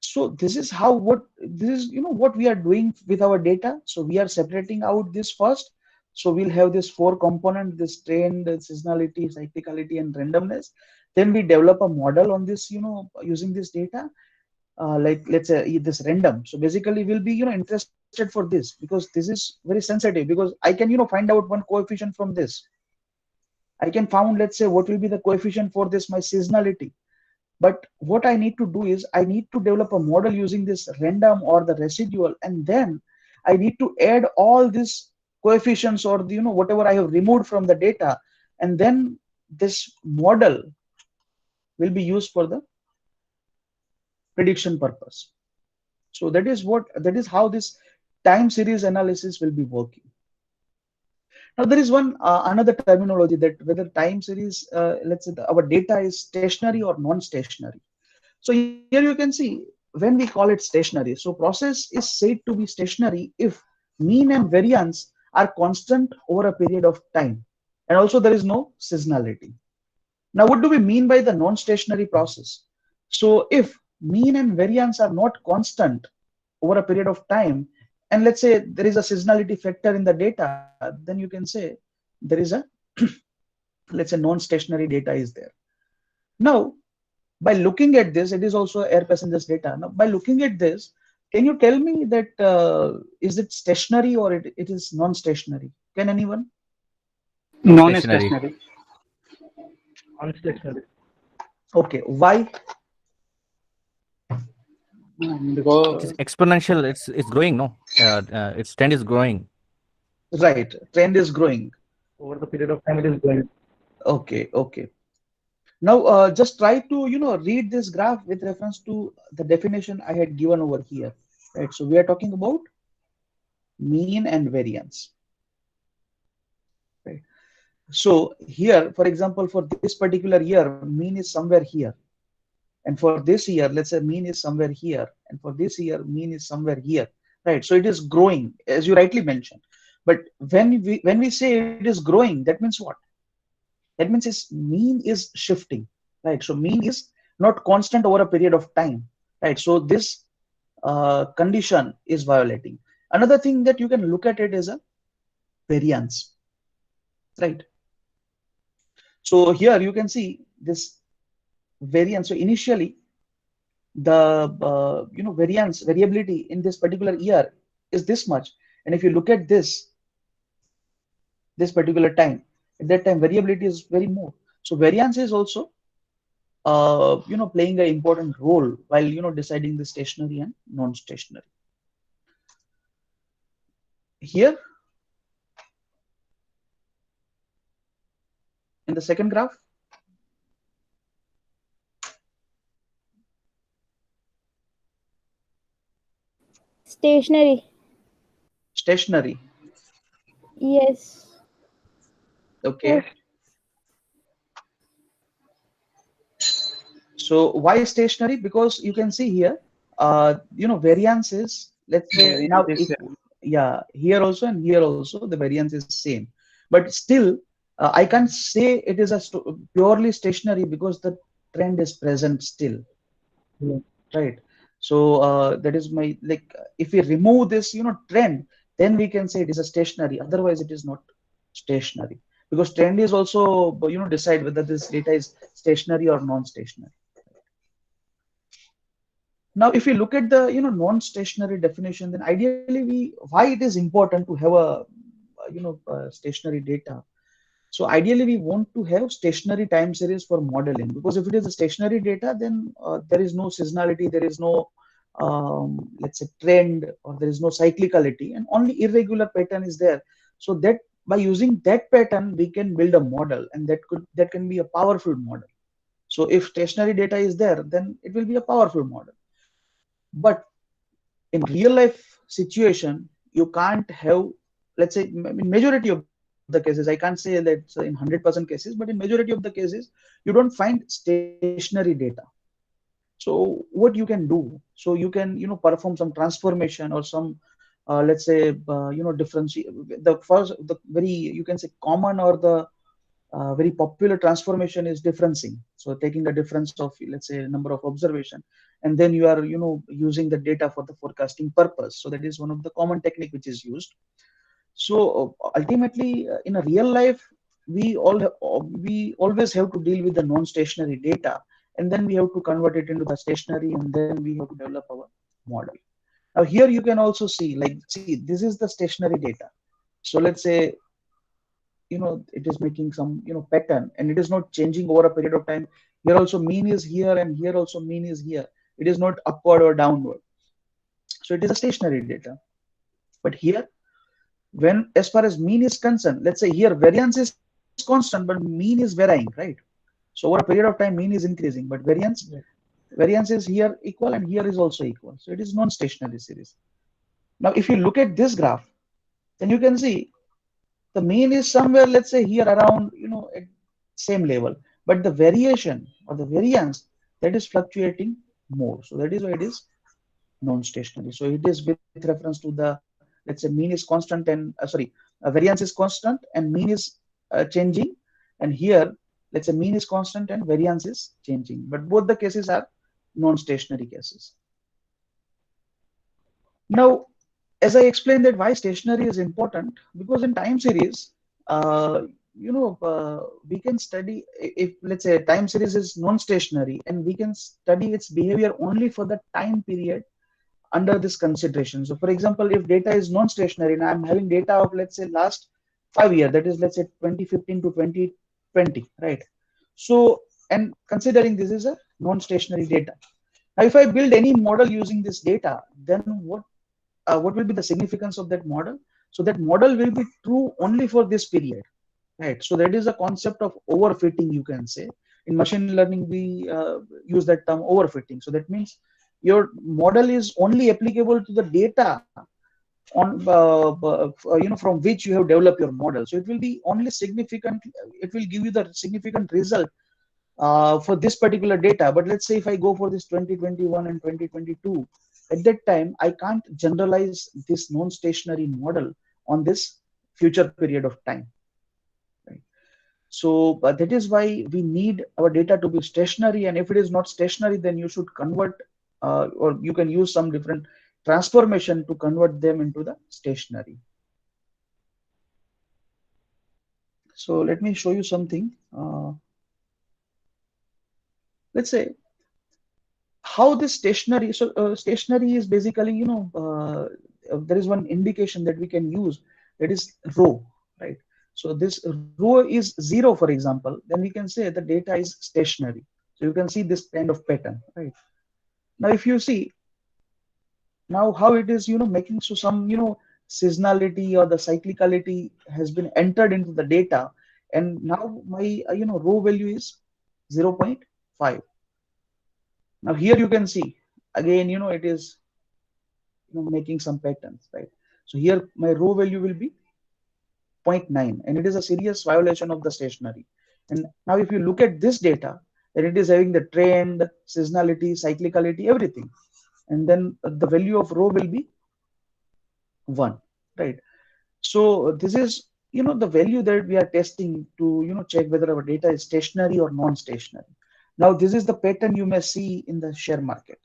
So this is how what this is, what we are doing with our data. So we are separating out this first. So we'll have this four component, this trend, seasonality, cyclicality, and randomness. Then we develop a model on this, using this data, like let's say this random. So basically we'll be, interested for this because this is very sensitive, because I can, find out one coefficient from this. I can found, let's say, what will be the coefficient for this, my seasonality. But what I need to do is I need to develop a model using this random or the residual, and then I need to add all these coefficients or the, whatever I have removed from the data, and then this model will be used for the prediction purpose. So that is how this time series analysis will be working. Now there is one another terminology, that whether time series, let's say our data is stationary or non-stationary. So here you can see when we call it stationary. So process is said to be stationary if mean and variance are constant over a period of time, and also there is no seasonality. Now what do we mean by the non-stationary process? So if mean and variance are not constant over a period of time, and let's say there is a seasonality factor in the data, then you can say there is a let's say non-stationary data is there. Now by looking at this, it is also air passengers data. Now by looking at this, can you tell me that is it stationary or it is non-stationary? Can anyone? Stationary. Non-stationary. Non-stationary. Okay, why? It Because is exponential. It's growing. No, its trend is growing. Right, trend is growing. Over the period of time, it is going. Okay. Now just try to read this graph with reference to the definition I had given over here. Right. So we are talking about mean and variance. Right. So here, for example, for this particular year, mean is somewhere here. And for this year, let's say mean is somewhere here. And for this year, mean is somewhere here. Right. So it is growing, as you rightly mentioned. But when we say it is growing, that means what? That means its mean is shifting. Right. So mean is not constant over a period of time. Right. So this condition is violating. Another thing that you can look at it is a variance. Right. So here you can see this variance. So initially the variability in this particular year is this much, and if you look at this particular time, at that time variability is very more. So variance is also playing an important role while deciding the stationary and non-stationary. Here in the second graph, Stationary. stationary. Yes. Okay. So why stationary? Because you can see here, variance is, let's say now, here also and here also the variance is same, but still I can't say it is a purely stationary because the trend is present still. Yeah. Right. So that is my, like, if we remove this trend, then we can say it is a stationary. Otherwise it is not stationary, because trend is also decide whether this data is stationary or non-stationary. Now if we look at the non-stationary definition, then ideally why it is important to have a stationary data. So ideally we want to have stationary time series for modeling, because if it is a stationary data, then there is no seasonality, there is no let's say trend, or there is no cyclicality, and only irregular pattern is there. So that by using that pattern we can build a model, and that can be a powerful model. So if stationary data is there, then it will be a powerful model. But in real life situation, you can't have, let's say, in majority of the cases, I can't say that in 100% cases, but in majority of the cases, you don't find stationary data. So what you can do, so you can perform some transformation or some let's say difference. The first, the very, you can say, common or the very popular transformation is differencing. So taking the difference of, let's say, number of observation, and then you are using the data for the forecasting purpose. So that is one of the common technique which is used. So ultimately, in a real life, we always have to deal with the non-stationary data, and then we have to convert it into the stationary, and then we have to develop our model. Now here you can also see, like, see, this is the stationary data. So let's say, it is making some, pattern, and it is not changing over a period of time. Here also mean is here, and here also mean is here. It is not upward or downward. So it is a stationary data. But here, when as far as mean is concerned, let's say here variance is constant, but mean is varying, right? So over a period of time, mean is increasing, but variance is here equal, and here is also equal. So it is non-stationary series. Now, if you look at this graph, then you can see the mean is somewhere, let's say, here around, at same level, but the variation or the variance, that is fluctuating more. So that is why it is non-stationary. So it is with reference to the, let's say, mean is constant, and variance is constant and mean is changing. And here, let's say, mean is constant and variance is changing. But both the cases are non-stationary cases. Now, as I explained that why stationary is important, because in time series, we can study, if let's say time series is non-stationary, and we can study its behavior only for the time period under this consideration. So for example, if data is non-stationary, and I'm having data of, let's say, last 5 years, that is, let's say, 2015 to 2020, right? So, and considering this is a non-stationary data. Now, if I build any model using this data, then what will be the significance of that model? So that model will be true only for this period, right? So that is a concept of overfitting, you can say. In machine learning, we use that term overfitting. So that means your model is only applicable to the data on from which you have developed your model. So it will be only significant. It will give you the significant result for this particular data. But let's say if I go for this 2021 and 2022, at that time, I can't generalize this non-stationary model on this future period of time. Right? So that is why we need our data to be stationary. And if it is not stationary, then you should convert, or you can use some different transformation to convert them into the stationary. So let me show you something. Let's say how this stationary. So stationary is basically, there is one indication that we can use, that is rho, right? So this rho is 0, for example, then we can say the data is stationary. So you can see this kind of pattern, right? Now, if you see now how it is, making, so some, seasonality or the cyclicality has been entered into the data, and now my, rho value is 0.5. Now here you can see again, it is, making some patterns, right? So here my rho value will be 0.9, and it is a serious violation of the stationary. And now if you look at this data, then it is having the trend, seasonality, cyclicality, everything. And then the value of rho will be 1, right? So this is, the value that we are testing to, check whether our data is stationary or non-stationary. Now, this is the pattern you may see in the share market.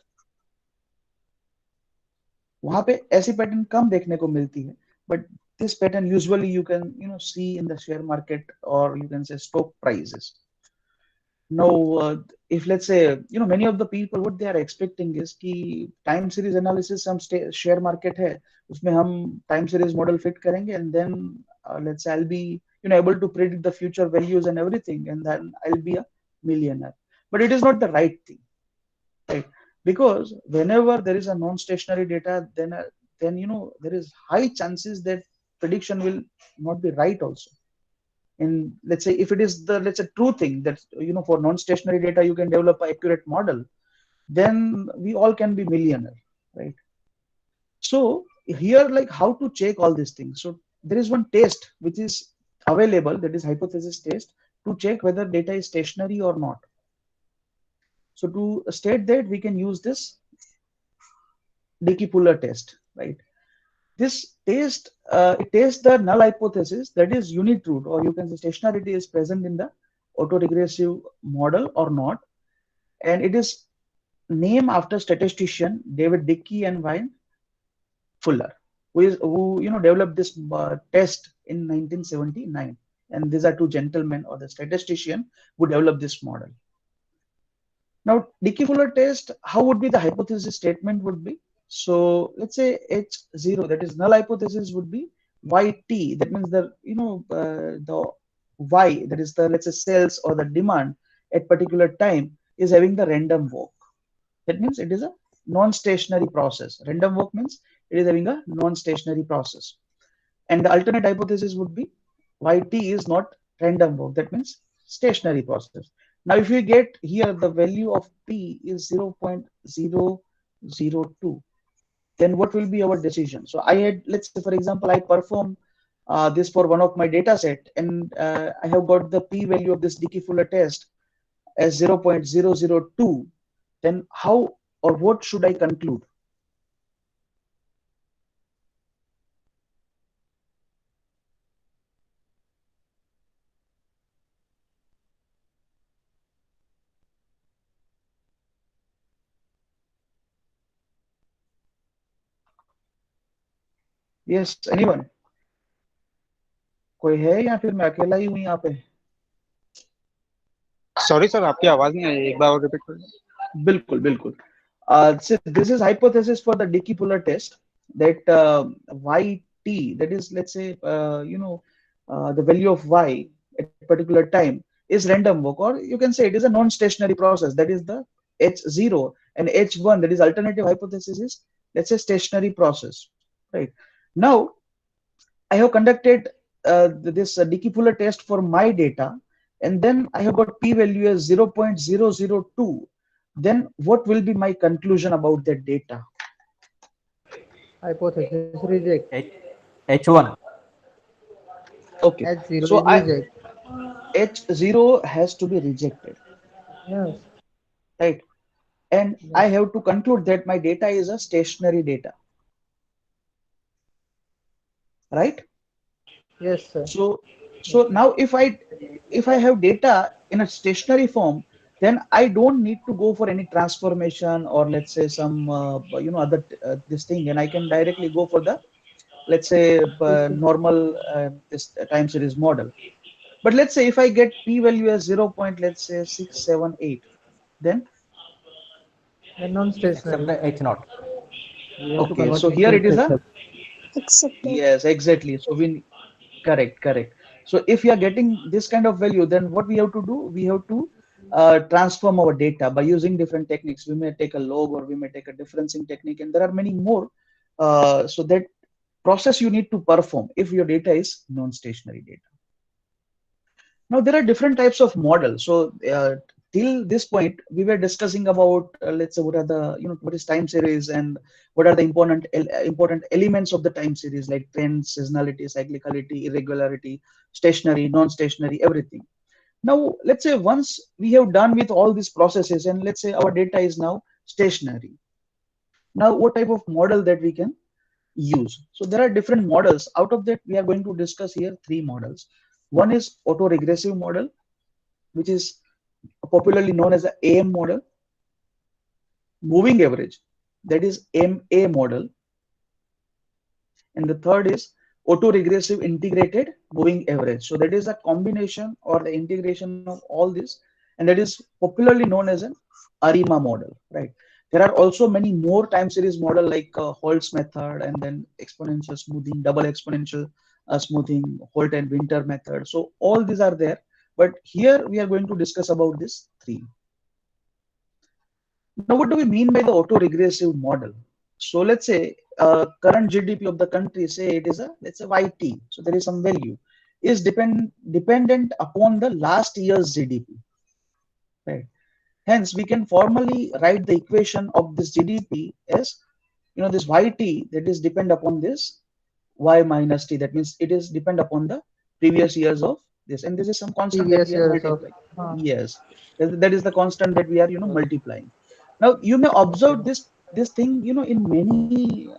वहां पे ऐसी pattern कम देखने को मिलती है, but this pattern usually you can, see in the share market, or you can say stock prices. Now, if let's say, many of the people, what they are expecting is कि time series analysis हम share market है, उसमें हम time series model fit करेंगे, and then let's say I'll be, able to predict the future values and everything, and then I'll be a millionaire. But it is not the right thing, right? Because whenever there is a non-stationary data, then there is high chances that prediction will not be right also. And let's say if it is the, let's say, true thing that, for non-stationary data you can develop an accurate model, then we all can be millionaire, right? So here, like, how to check all these things. So there is one test which is available, that is hypothesis test, to check whether data is stationary or not. So to state that, we can use this Dickey-Puller test, right? This test it tests the null hypothesis, that is unitrue, or you can say stationarity is present in the autoregressive model or not, and it is named after statistician David Dickey and Wayne Fuller, who developed this test in 1979. And these are two gentlemen, or the statistician who developed this model. Now, Dickey-Fuller test, how would be the hypothesis statement would be? So let's say H0, that is null hypothesis, would be YT. That means the the Y, that is the, let's say, sales or the demand at particular time is having the random walk. That means it is a non-stationary process. Random walk means it is having a non-stationary process. And the alternate hypothesis would be YT is not random walk. That means stationary process. Now, if you get here the value of P is 0.002, then what will be our decision? So I had, let's say, for example, I perform this for one of my data set, and I have got the P value of this Dickey-Fuller test as 0.002, then how or what should I conclude? Yes, anyone? कोई है या फिर मैं अकेला ही हूँ यहाँ पे? Sorry sir, आपकी आवाज नहीं आई, एक बार और रिपीट करिए। बिल्कुल बिल्कुल. So this is hypothesis for the Dickey-Fuller test, that YT, that is, let's say, the value of Y at a particular time is random walk, or you can say it is a non-stationary process. That is the H0, and H1, that is alternative hypothesis, is, let's say, stationary process, right? Now, I have conducted this Dickey-Fuller test for my data, and then I have got P value as 0.002. Then what will be my conclusion about that data? Hypothesis reject. H1. Okay. H0 So is reject. H0 has to be rejected, Yes. right? And I have to conclude that my data is a stationary data, right? Yes, sir. So now if I have data in a stationary form, then I don't need to go for any transformation, or let's say some other this thing, and I can directly go for the, let's say, normal this time series model. But let's say if I get P value as 0. Let's say 678, then And non-stationary. Except H0. We have to okay. convert So it here to it is a Excel. Accepted. yes, exactly. So we correct. So if we are getting this kind of value, then what we have to do? We have to transform our data by using different techniques. We may take a log, or we may take a differencing technique, and there are many more. So that process you need to perform if your data is non-stationary data. Now there are different types of models. So till this point, we were discussing about let's say what are the what is time series, and what are the important elements of the time series, like trends, seasonality, cyclicality, irregularity, stationary, non-stationary, everything. Now let's say once we have done with all these processes, and let's say our data is now stationary. Now what type of model that we can use? So there are different models. Out of that, we are going to discuss here 3 models. One is autoregressive model, which is popularly known as the AM model. Moving average, that is MA model. And the third is autoregressive integrated moving average. So that is a combination or the integration of all this, and that is popularly known as an ARIMA model, right? There are also many more time series model, like Holt's method, and then exponential smoothing, double exponential smoothing, Holt and Winter method. So all these are there, but here we are going to discuss about this 3. Now, what do we mean by the autoregressive model? So let's say current GDP of the country, say it is a, let's say, YT. So there is some value is dependent upon the last year's GDP, right? Hence, we can formally write the equation of this GDP as, this YT, that is depend upon this Y minus T. That means it is depend upon the previous years of this, and this is some constant that Previous we are years of. multiplying. Yes, that is the constant that we are multiplying. Now you may observe this thing in many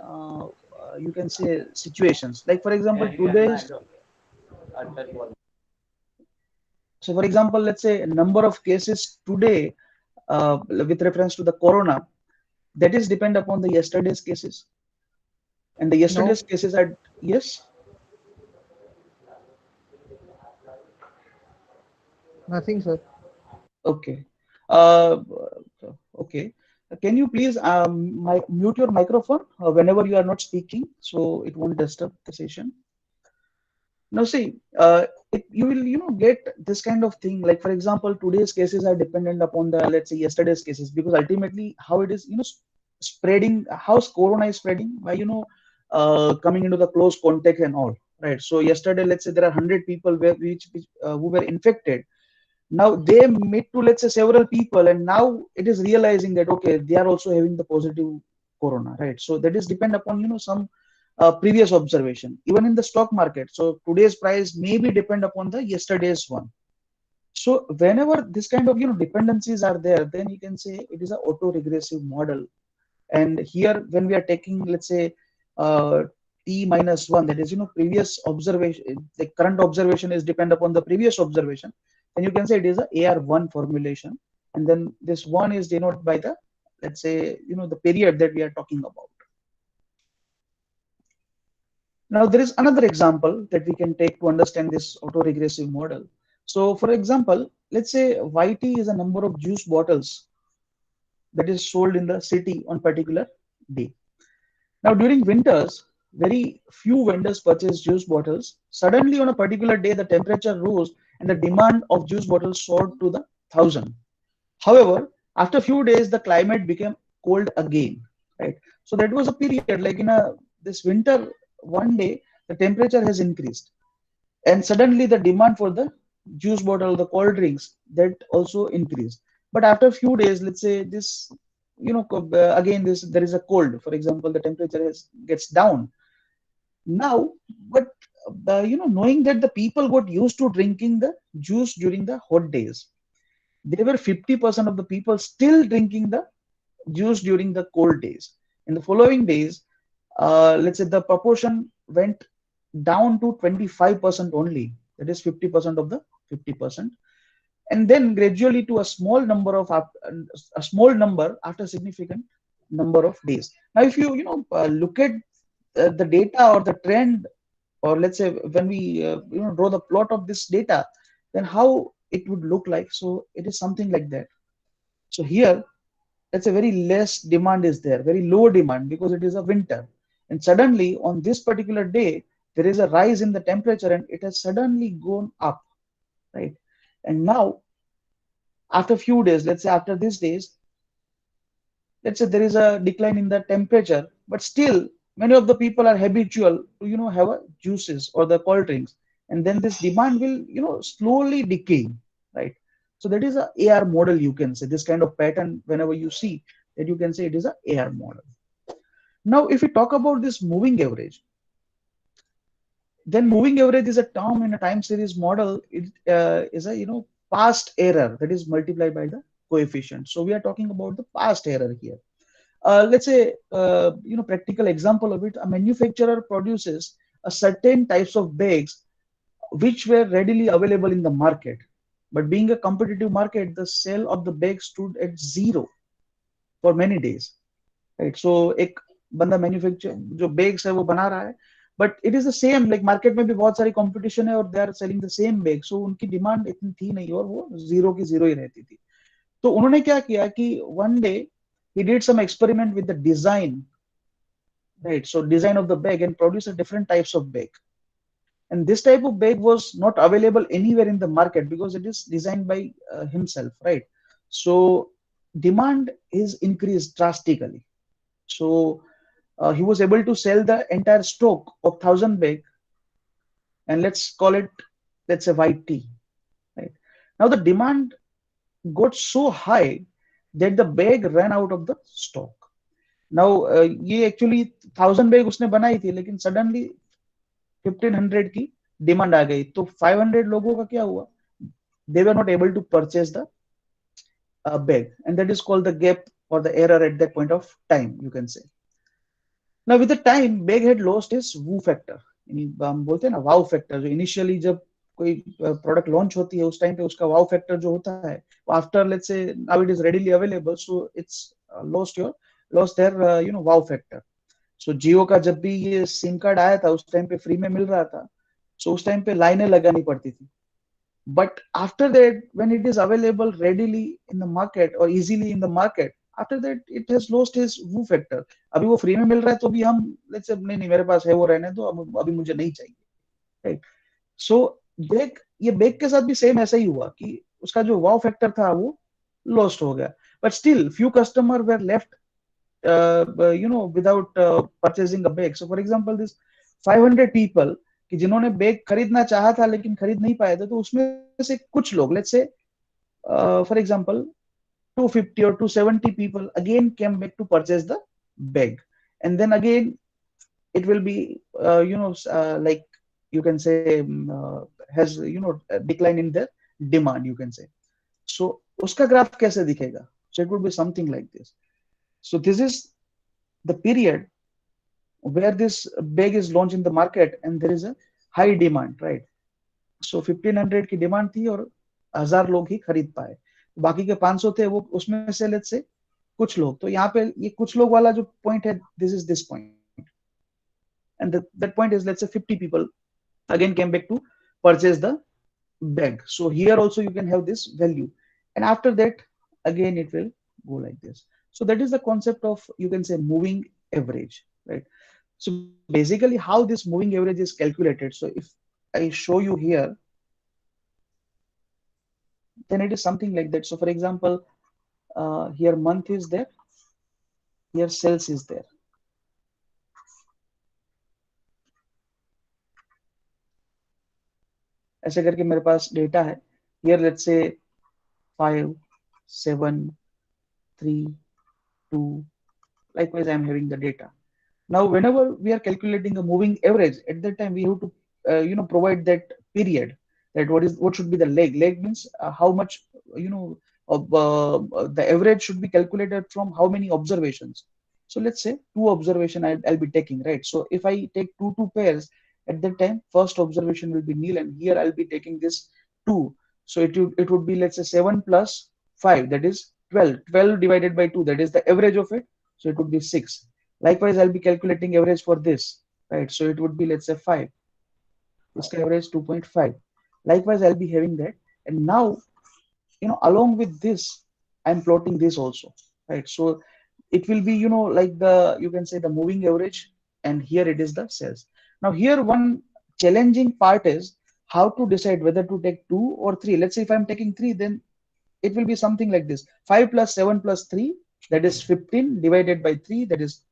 you can say situations. Like for example, today's, so for example, let's say number of cases today with reference to the corona, that is depend upon the yesterday's cases, and the yesterday's cases are, yes, Nothing, sir. okay, okay. Can you please mute your microphone whenever you are not speaking, so it won't disturb the session. Now see, you will get this kind of thing. Like for example, today's cases are dependent upon the, let's say, yesterday's cases, because ultimately how it is spreading, how corona is spreading by coming into the close contact and all, right? So yesterday, let's say there are 100 people who were infected. Now they meet to, let's say, several people, and now it is realizing that okay, they are also having the positive corona, right? So that is depend upon some previous observation, even in the stock market. So today's price may be depend upon the yesterday's one. So whenever this kind of dependencies are there, then you can say it is an auto-regressive model. And here, when we are taking, let's say, t minus 1, that is previous observation, the current observation is depend upon the previous observation, then you can say it is a AR1 formulation, and then this one is denoted by the, let's say, the period that we are talking about. Now, there is another example that we can take to understand this autoregressive model. So, for example, let's say YT is a number of juice bottles that is sold in the city on particular day. Now, during winters, very few vendors purchase juice bottles. Suddenly, on a particular day, the temperature rose and the demand of juice bottles soared to the 1,000. However, after a few days, the climate became cold again, right? So that was a period, like in this winter, one day the temperature has increased, and suddenly the demand for the juice bottle, the cold drinks, that also increased. But after a few days, let's say this, again there is a cold. For example, the temperature gets down. Now, but knowing that the people got used to drinking the juice during the hot days, there were 50% of the people still drinking the juice during the cold days. In the following days, let's say the proportion went down to 25% only. That is 50% of the 50%, and then gradually to a small number after significant number of days. Now, if you look at the data or the trend, or let's say when we draw the plot of this data, then how it would look like. So it is something like that. So here, let's say very less demand is there, very low demand, because it is a winter, and suddenly on this particular day there is a rise in the temperature and it has suddenly gone up, right? And now after a few days, let's say after these days, let's say there is a decline in the temperature, but still many of the people are habitual to have a juices or the cold drinks, and then this demand will slowly decay, right? So that is a AR model, you can say. This kind of pattern, whenever you see that, you can say it is a AR model. Now, if we talk about this moving average, then moving average is a term in a time series model. It is a past error that is multiplied by the coefficient. So we are talking about the past error here. Let's say practical example of it: a manufacturer produces a certain types of bags which were readily available in the market, but being a competitive market, the sale of the bag stood at 0 for many days, right? So एक बंदा manufacture जो bags है वो बना रहा है, but it is the same, like market में भी बहुत सारी competition है और they are selling the same bag, so उनकी demand इतनी थी नहीं और वो 0 की 0 ही रहती थी. तो उन्होंने क्या किया कि one day he did some experiment with the design, right? So design of the bag, and produce a different types of bag. And this type of bag was not available anywhere in the market because it is designed by himself, right? So demand is increased drastically. So he was able to sell the entire stock of 1,000 bag, and let's call it, let's say, white tea, right? Now the demand got so high that the bag ran out of the stock. Now ये actually 1,000 bag उसने बनाई थी, लेकिन suddenly 1,500 की demand आ गई, तो 500 लोगों का क्या हुआ? They were not able to purchase the bag, and that is called the gap or the error at that point of time, you can say. Now with the time Beg had lost his woo factor, हम बोलते हैं ना wow factor, जो initially जब कोई product launch होती है उस time पे उसका wow factor जो होता है, after let's say now it is readily available, so it's lost their wow factor. So जियो का जब भी ये सिम कार्ड आया था उस टाइम पे फ्री में मिल रहा था, so उस टाइम पे लाइनें लगानी पड़ती थी. But after that, when it is available readily in the market or easily in the market, after that it has lost its woo factor. अभी वो फ्री में मिल रहा है तो भी हम let's say नहीं मेरे पास है वो रहने दो, अभी मुझे नहीं चाहिए, right? So ये बेक के साथ भी सेम ऐसा ही हुआ कि उसका जो wow factor था वो lost हो गया. But still few customer were left without purchasing a bag. So for example this 500 people कि जिन्होंने बैग खरीदना चाहा था लेकिन खरीद नहीं पाए थे, तो उसमें से कुछ लोग let's say for example 250 or 270 people again came back to purchase the bag, and then again it will be like you can say has a decline in the demand, you can say. So उसका graph कैसे दिखेगा? So it would be something like this. So this is the period where this bag is launched in the market and there is a high demand, right? So 1500 की demand थी और 1000 लोग ही खरीद पाए, बाकी के 500 थे वो उसमें से लेट्स से कुछ लोग. तो यहाँ पे ये कुछ लोग वाला जो पॉइंट है, this point, and that point is let's say 50 people again came back to purchase the bag. So here also you can have this value, and after that again it will go like this. So that is the concept of, you can say, moving average, right? So basically how this moving average is calculated, so if I show you here, then it is something like that. So for example, here month is there, here sales is there. ऐसे करके मेरे पास data है. Here let's say 5, 7, 3, 2. Likewise, I am having the data. Now, whenever we are calculating a moving average, at that time we have to provide that period, that what should be the leg. Leg means how much of the average should be calculated from how many observations. So let's say 2 observation I'll be taking, right? So if I take two pairs, at that time first observation will be nil, and here I'll be taking this 2. So it would be let's say 7 plus 5, that is 12. 12 divided by 2, that is the average of it. So it would be 6. Likewise, I'll be calculating average for this, right? So it would be let's say 5. This average 2.5. Likewise, I'll be having that, and now along with this, I'm plotting this also, right? So it will be like you can say the moving average, and here it is the sales. Now here one challenging part is how to decide whether to take 2 or 3. Let's say if I'm taking 3, then it will be something like this: 5 plus 7 plus 3, that is 15 divided by 3, that is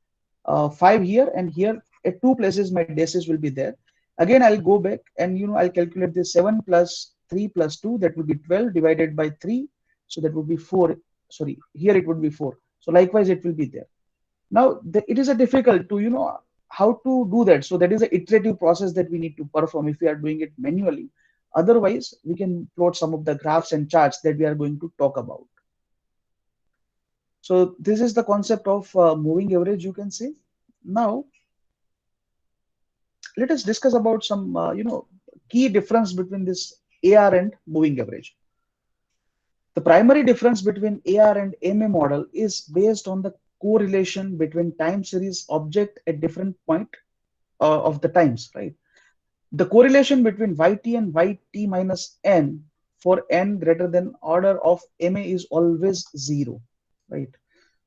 5 here, and here at 2 places my decimal will be there. Again I'll go back and I'll calculate this 7 plus 3 plus 2, that would be 12 divided by 3, so that would be 4. Sorry, here it would be 4. So likewise it will be there. Now it is a difficult to how to do that. So that is an iterative process that we need to perform if we are doing it manually. Otherwise we can plot some of the graphs and charts that we are going to talk about. So this is the concept of moving average, you can say. Now let us discuss about some key difference between this AR and moving average. The primary difference between AR and MA model is based on the correlation between time series object at different point of the times, right? The correlation between YT and YT minus N for N greater than order of MA is always 0, right?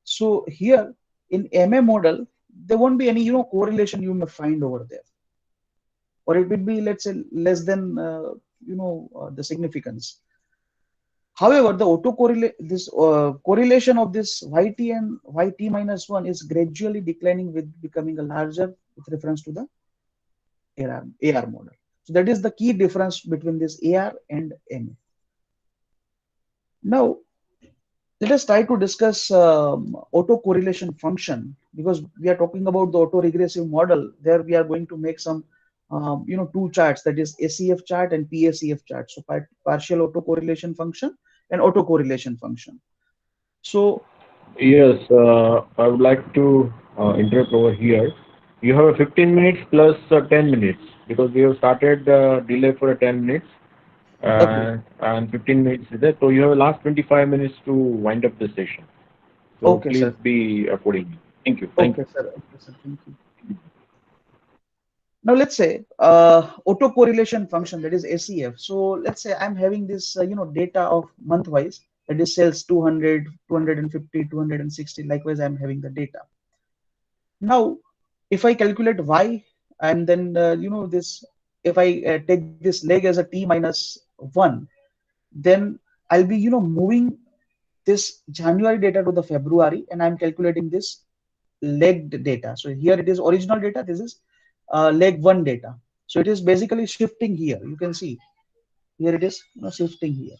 So here in MA model, there won't be any correlation you may find over there, or it will be let's say less than the significance. However, the correlation of this YT and YT minus 1 is gradually declining with becoming a larger with reference to the AR model. So that is the key difference between this AR and MA. Now let us try to discuss autocorrelation function, because we are talking about the autoregressive model. There we are going to make some two charts, that is ACF chart and PACF chart. So partial autocorrelation function and autocorrelation function. So Yes, I would like to interrupt over here. You have a 15 minutes plus 10 minutes because we have started delay for 10 minutes Okay. and 15 minutes is there. So you have last 25 minutes to wind up the session. So Okay, please sir. be according. Thank you. Thank Okay, you. sir. Okay, sir. Thank you. Now let's say autocorrelation function, that is ACF. So let's say I'm having this data of month wise, that is sales 200, 250, 260. Likewise, I'm having the data. Now, if I calculate y and then this, if I take this leg as a t minus 1, then I'll be moving this January data to the February, and I'm calculating this legged data. So here it is original data. This is leg 1 data. So it is basically shifting here. You can see here it is shifting here.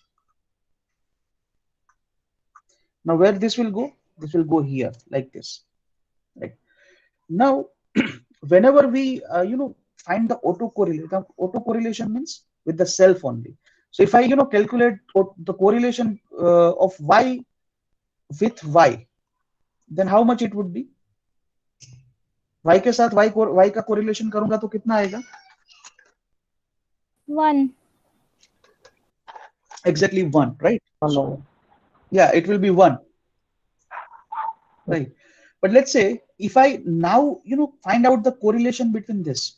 Now where this will go? This will go here like this. Right now, whenever we find the autocorrelation means with the self only. So if I calculate the correlation of y with y, then how much it would be? y के साथ y का correlation करूंगा तो कितना आएगा? 1. Exactly 1, right? Hello. Yeah, it will be 1, right? But let's say if I now find out the correlation between this,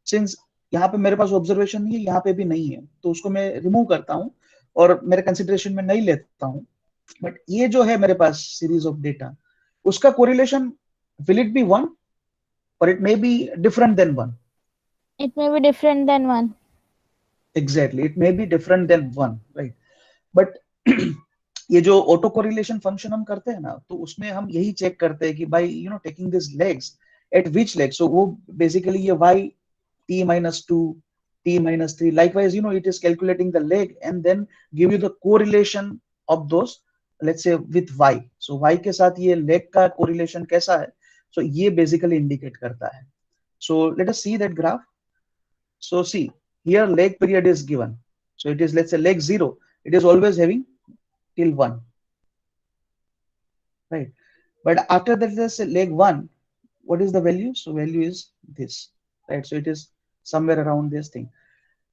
since यहाँ पे मेरे पास ऑब्जर्वेशन नहीं है, यहाँ पे भी नहीं है, तो उसको मैं रिमूव करता हूँ और मेरे कंसिडरेशन में नहीं लेता हूँ. बट ये जो है मेरे पास सीरीज ऑफ डेटा, उसका correlation will it be 1 or it may be different than 1? It may be different than 1. Exactly, it may be different than 1, right? But ये जो ऑटो कोरिलेशन फंक्शन हम करते हैं ना, तो उसमें हम यही चेक करते हैं कि by taking this legs at which leg, so वो बेसिकली ये y t minus 2 t minus 3, likewise it is calculating the leg and then give you the correlation of those, let's say with y. So y के साथ ये leg का correlation कैसा है, so ये basically indicate करता है. So let us see that graph. So see here leg period is given, so it is, let's say, leg 0, it is always having till 1, right? But after that, let's say leg 1, what is the value? So value is this, right? So it is somewhere around this thing.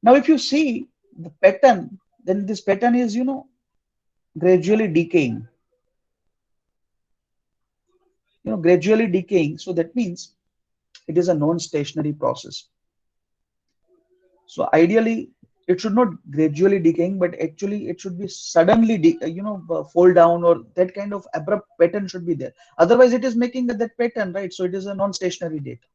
Now if you see the pattern, then this pattern is gradually decaying, gradually decaying. So that means it is a non-stationary process. So ideally it should not gradually decaying, but actually it should be suddenly fall down, or that kind of abrupt pattern should be there. Otherwise it is making that pattern, right? So it is a non-stationary data.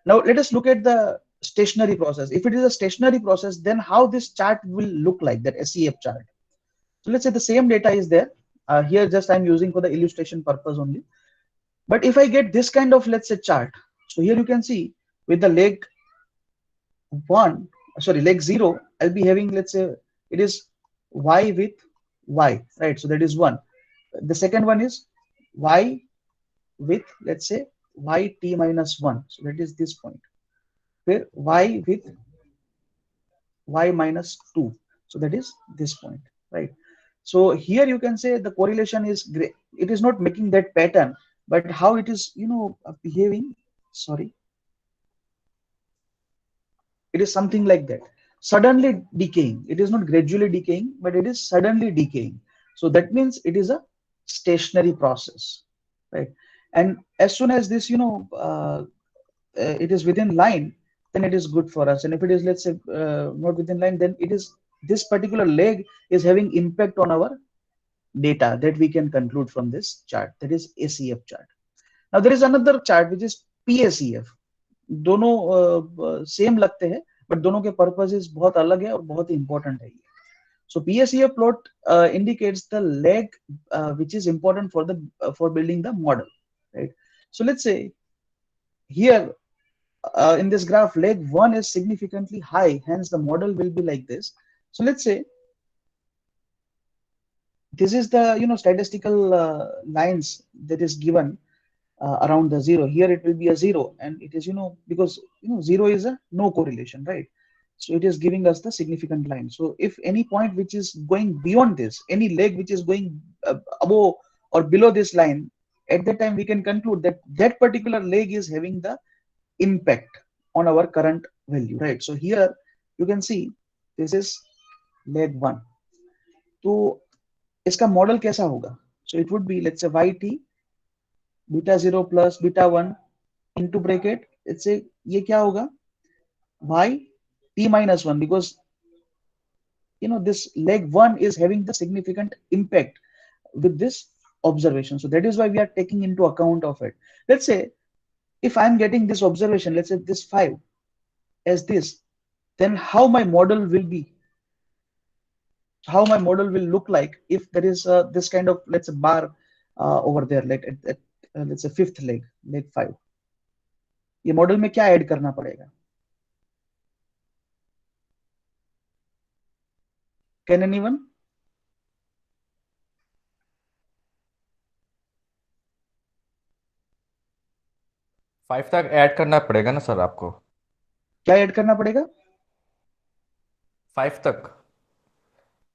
Now let us look at the stationary process. If it is a stationary process, then how this chart will look like, that SEF chart. So let's say the same data is there. Here just I'm using for the illustration purpose only. But if I get this kind of, let's say, chart, so here you can see with the leg 0, I'll be having, let's say, it is y with y, right? So that is 1. The second one is y with, let's say, y t minus 1. So that is this point. Where y with y minus 2. So that is this point, right? So here you can say the correlation is great. It is not making that pattern, but how it is behaving, sorry, it is something like that, suddenly decaying. It is not gradually decaying, but it is suddenly decaying. So that means it is a stationary process, right? And as soon as this it is within line, then it is good for us. And if it is, let's say, not within line, then it is, this particular leg is having impact on our data that we can conclude from this chart, that is ACF chart. Now there is another chart which is PACF. दोनों same लगते हैं, but दोनों के purposes बहुत अलग है और बहुत ही इंपॉर्टेंट है ये. So PACF plot indicates the leg which is important for building the model, right? So let's say here in this graph, leg 1 is significantly high, hence the model will be like this. So let's say this is the statistical lines that is given around the 0. Here it will be a 0, and it is because 0 is a no correlation, right? So it is giving us the significant line. So if any point which is going beyond this, any leg which is going above or below this line, at that time we can conclude that that particular leg is having the impact on our current value, right? So here you can see this is leg 1. तो इसका model कैसा होगा? So it would be, let's say, yt beta 0 plus beta 1 into bracket, let's say ये क्या होगा? Y t minus 1, because this leg 1 is having the significant impact with this observation. So that is why we are taking into account of it. Let's say if I'm getting this observation, let's say this 5 as this, then how my model will be, how my model will look like if there is this kind of, let's say, bar over there, like at let's say fifth leg 5. ये model में क्या add करना पड़ेगा? Can anyone? Five तक add करना पड़ेगा ना sir आपको? क्या ऐड करना पड़ेगा? 5 तक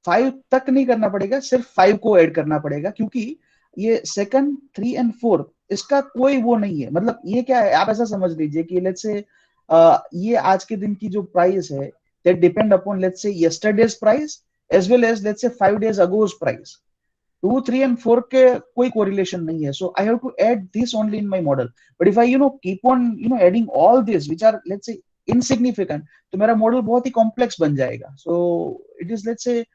5 तक नहीं करना पड़ेगा, सिर्फ 5 को ऐड करना पड़ेगा, क्योंकि ये सेकंड 3 एंड 4 इसका कोई वो नहीं है. मतलब ये क्या है, आप ऐसा समझ लीजिए कि लेट्स से ये आज के दिन की जो प्राइस है that depend upon let's say yesterday's price as well as let's say 5 days ago's price. 2, 3 and 4 के कोई कोरिलेशन नहीं है. So I have to add this only in my model. But if I keep on adding all this which are let's say insignificant, तो मेरा model बहुत ही complex बन जाएगा. So it is let's say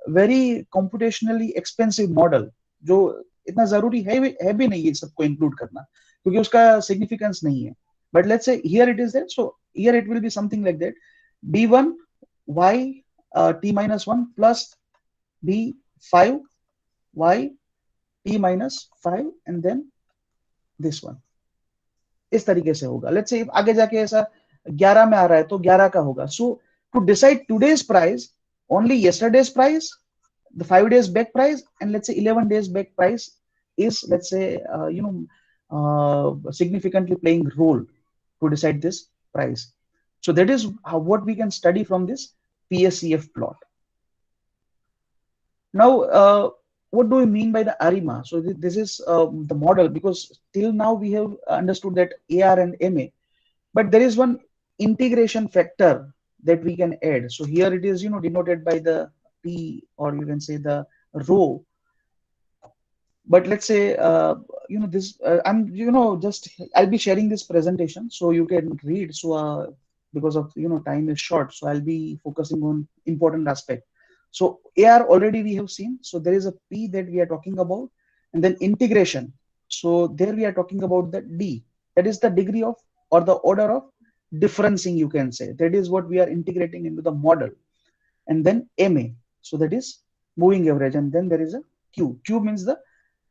very computationally expensive model, जो इतना जरूरी है भी नहीं ये सबको इंक्लूड करना, क्योंकि उसका सिग्निफिकेंस नहीं है. But let's say here it is there. So here it will be something like that, b1 y t minus 1 plus b5 y t minus 5 and then this one. इस तरीके से होगा. लेट्स से आगे जाके ऐसा 11 में आ रहा है तो 11 का होगा. So to decide today's price, only yesterday's price, the 5 days back price, and let's say 11 days back price is, let's say, significantly playing role to decide this price. So that is what we can study from this PSCF plot. Now, what do we mean by the ARIMA? So this is the model, because till now we have understood that AR and MA, but there is one integration factor that we can add. So here it is denoted by the P, or you can say the rho. But let's say this I'm just I'll be sharing this presentation so you can read. So because of time is short, so I'll be focusing on important aspect. So AR already we have seen. So there is a P that we are talking about, and then integration. So there we are talking about the D, that is the degree of or the order of differencing, you can say. That is what we are integrating into the model. And then MA, so that is moving average. And then there is a Q. Q means the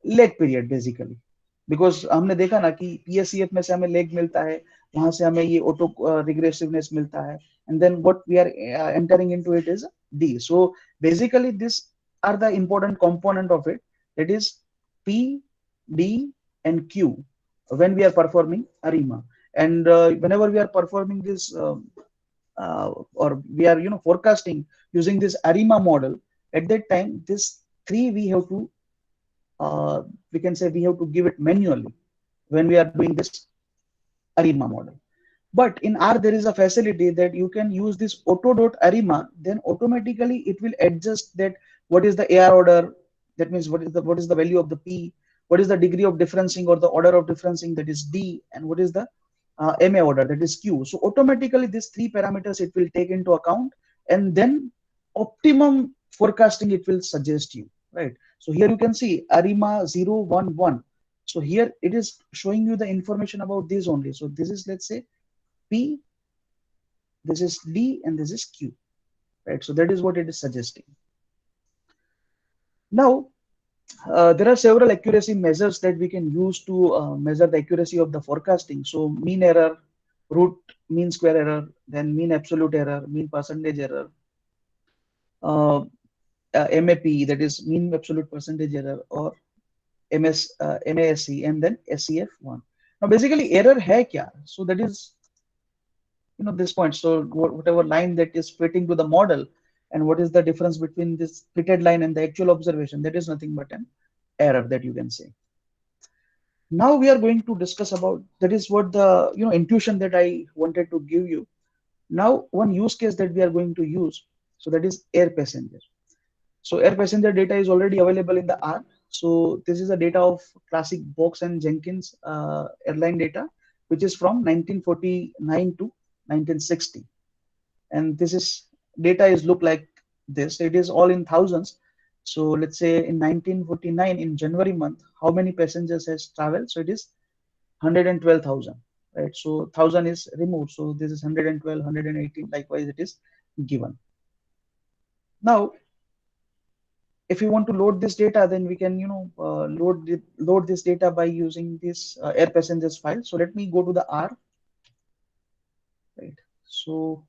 leg period basically, because हमने देखा ना कि PSCF में से हमें leg मिलता है, वहां से हमें ये auto regressiveness मिलता है, and then what we are entering into it is D. So basically these are the important component of it, that is P, D and Q when we are performing ARIMA. And whenever we are performing this or we are forecasting using this ARIMA model, at that time this 3 we have to we can say we have to give it manually when we are doing this ARIMA model. But in R there is a facility that you can use this auto.arima, then automatically it will adjust that what is the AR order, that means what is the value of the P, what is the degree of differencing or the order of differencing, that is D, and what is the MA order, that is Q. So automatically these 3 parameters it will take into account, and then optimum forecasting it will suggest you, right? So here you can see ARIMA 0, 1, 1. So here it is showing you the information about this only. So this is, let's say, P, this is D, and this is Q, right? So that is what it is suggesting. Now, there are several accuracy measures that we can use to measure the accuracy of the forecasting. So mean error, root mean square error, then mean absolute error, mean percentage error, MAP, that is mean absolute percentage error, or MASC, and then SCF1. Now basically error hai kya? So that is this point. So whatever line that is fitting to the model, and what is the difference between this fitted line and the actual observation, that is nothing but an error that you can say. Now we are going to discuss about, that is what the intuition that I wanted to give you. Now one use case that we are going to use, so that is air passenger. So air passenger data is already available in the R. So this is the data of classic Box and Jenkins airline data, which is from 1949 to 1960. And this is data is look like this. It is all in thousands. So let's say in 1949 in January month, how many passengers has traveled? So it is 112,000, right? So 1,000 is removed. So this is 112, 118. Likewise, it is given. Now, if you want to load this data, then we can load this data by using this air passengers file. So let me go to the R, right? So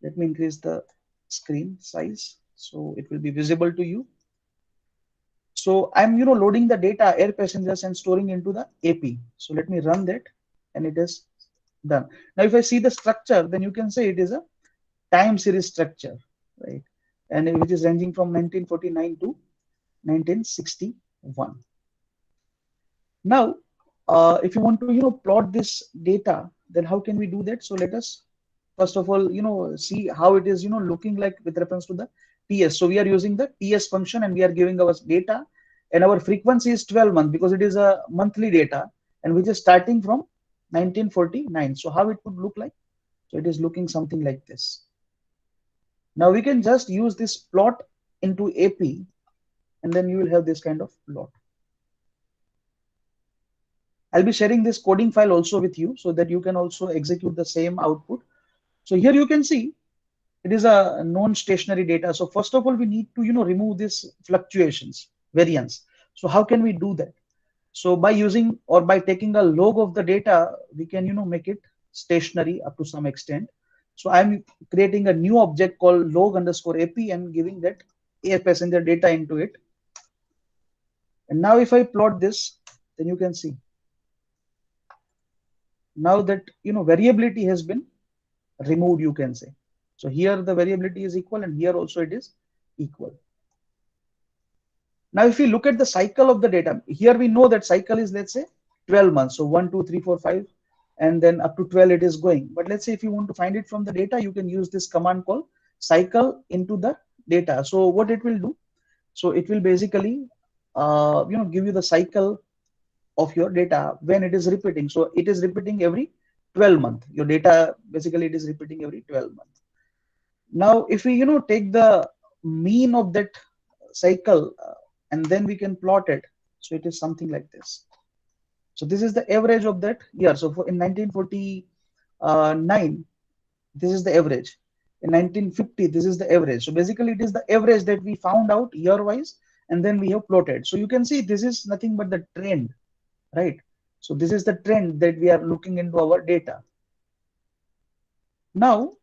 let me increase the screen size so it will be visible to you. So I'm loading the data air passengers and storing into the AP. So let me run that, and it is done. Now if I see the structure, then you can say it is a time series structure, right? And which is ranging from 1949 to 1961. Now if you want to plot this data, then how can we do that? So let us first of all see how it is looking like with reference to the TS. So we are using the TS function, and we are giving our data, and our frequency is 12 months because it is a monthly data, and which is starting from 1949. So how it would look like? So it is looking something like this. Now we can just use this plot into AP, and then you will have this kind of plot. I'll be sharing this coding file also with you so that you can also execute the same output. So here you can see it is a non-stationary data. So first of all, we need to remove this fluctuations, variance. So how can we do that? So by using or by taking a log of the data, we can make it stationary up to some extent. So I'm creating a new object called log_AP and giving that air passenger data into it. And now if I plot this, then you can see now that variability has been removed, you can say. So here the variability is equal, and here also it is equal. Now if we look at the cycle of the data, here we know that cycle is, let's say, 12 months. So 1, 2, 3, 4, 5, and then up to 12 it is going. But let's say if you want to find it from the data, you can use this command called cycle into the data. So what it will do? So it will basically give you the cycle of your data when it is repeating. So it is repeating every 12 months. Your data basically it is repeating every 12 months. Now if we take the mean of that cycle and then we can plot it, so it is something like this. So this is the average of that year. So in 1949 this is the average. In 1950 this is the average. So basically it is the average that we found out year wise, and then we have plotted. So you can see this is nothing but the trend, right? So this is the trend that we are looking into our data. Now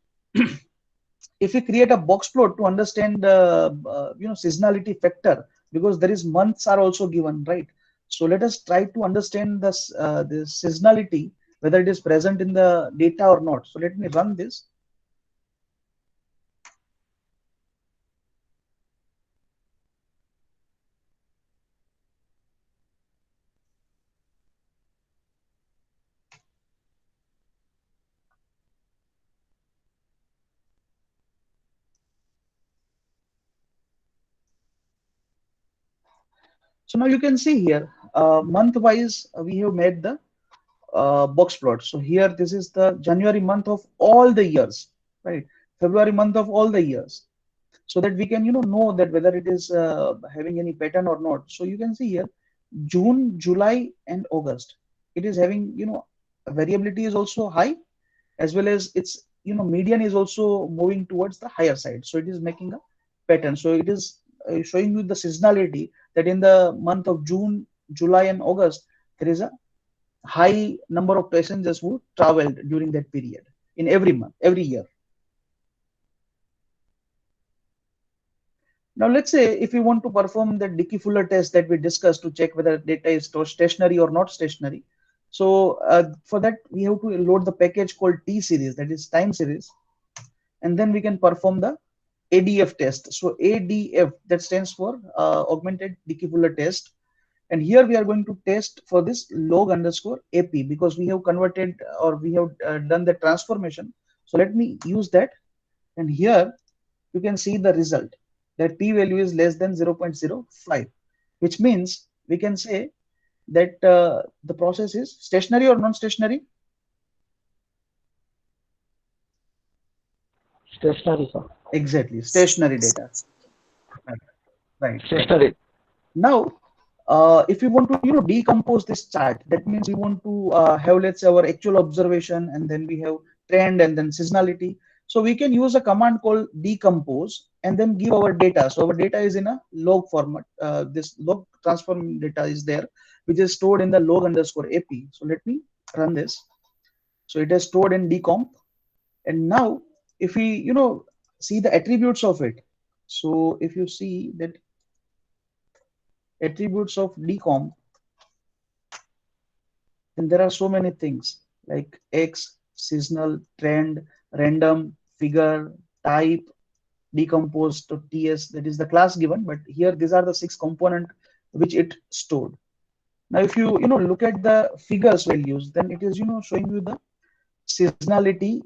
if we create a box plot to understand seasonality factor, because there is months are also given, right? So let us try to understand this the seasonality, whether it is present in the data or not. So let me run this. So now you can see here, month wise, we have made the box plot. So here, this is the January month of all the years, right? February month of all the years, so that we can, know that whether it is having any pattern or not. So you can see here, June, July, and August. It is having, variability is also high, as well as its, median is also moving towards the higher side. So it is making a pattern. So it is showing you the seasonality that in the month of June, July, and August, there is a high number of passengers who traveled during that period in every month, every year. Now, let's say if we want to perform the Dickey-Fuller test that we discussed to check whether data is stationary or not stationary. So for that, we have to load the package called T series, that is time series, and then we can perform the ADF test. So ADF, that stands for augmented Dickey-Fuller test. And here we are going to test for this log underscore AP because we have converted or we have done the transformation. So let me use that. And here you can see the result that p value is less than 0.05, which means we can say that the process is stationary or non-stationary. Stationary, sir. Exactly, stationary data. Right. Stationary. Now, if we want to decompose this chart, that means we want to have, let's say, our actual observation, and then we have trend and then seasonality. So we can use a command called decompose and then give our data. So our data is in a log format. This log transform data is there, which is stored in the log underscore AP. So let me run this. So it is stored in decomp. And now if we see the attributes of it, so if you see that attributes of decomp, then there are so many things like X, seasonal, trend, random, figure, type, decomposed to TS, that is the class given, but here these are the 6 components which it stored. Now if you look at the figures values, then it is showing you the seasonality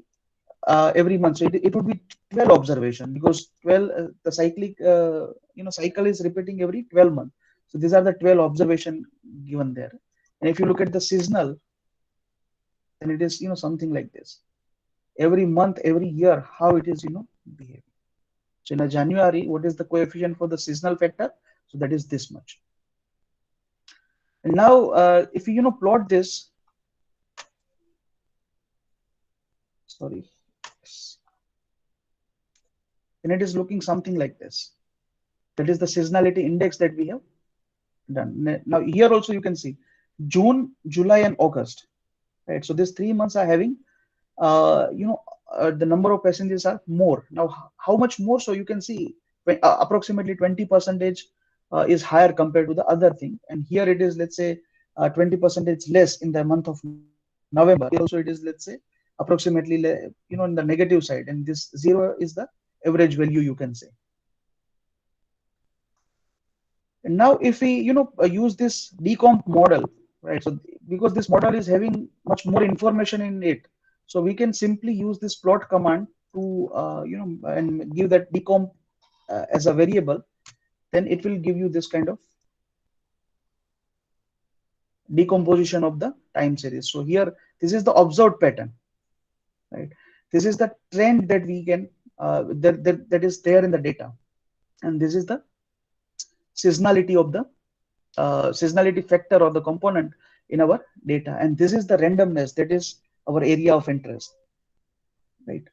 every month. So it would be 12 observation because 12 the cyclic cycle is repeating every 12 months. So these are the 12 observation given there. And if you look at the seasonal, then it is something like this. Every month, every year, how it is behaving. So in a January, what is the coefficient for the seasonal factor? So that is this much. And now if you plot this, sorry, and it is looking something like this. That is the seasonality index that we have done. Now here also you can see June, July, and August, right? So these 3 months are having the number of passengers are more. Now how much more? So you can see approximately 20% is higher compared to the other thing, and here it is, let's say 20% less in the month of November. Also it is, let's say, approximately in the negative side, and this 0 is the average value, you can say. And now if we use this decomp model, right? So because this model is having much more information in it, so we can simply use this plot command to and give that decomp as a variable. Then it will give you this kind of decomposition of the time series. So here this is the observed pattern, right? This is the trend that we can that is there in the data, and this is the seasonality of the seasonality factor or the component in our data, and this is the randomness, that is our area of interest, right?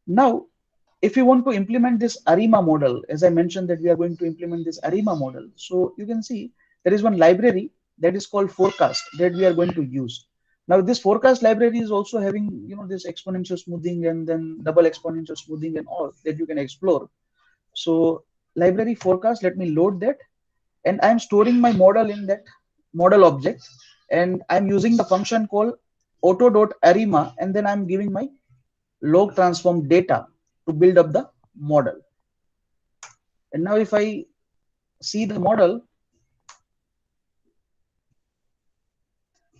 Now if you want to implement this ARIMA model, as I mentioned that we are going to implement this ARIMA model, so you can see there is one library that is called forecast that we are going to use. Now this forecast library is also having this exponential smoothing and then double exponential smoothing and all that you can explore. So library forecast, let me load that, and I'm storing my model in that model object, and I'm using the function called auto.arima, and then I'm giving my log transform data to build up the model. And now if I see the model,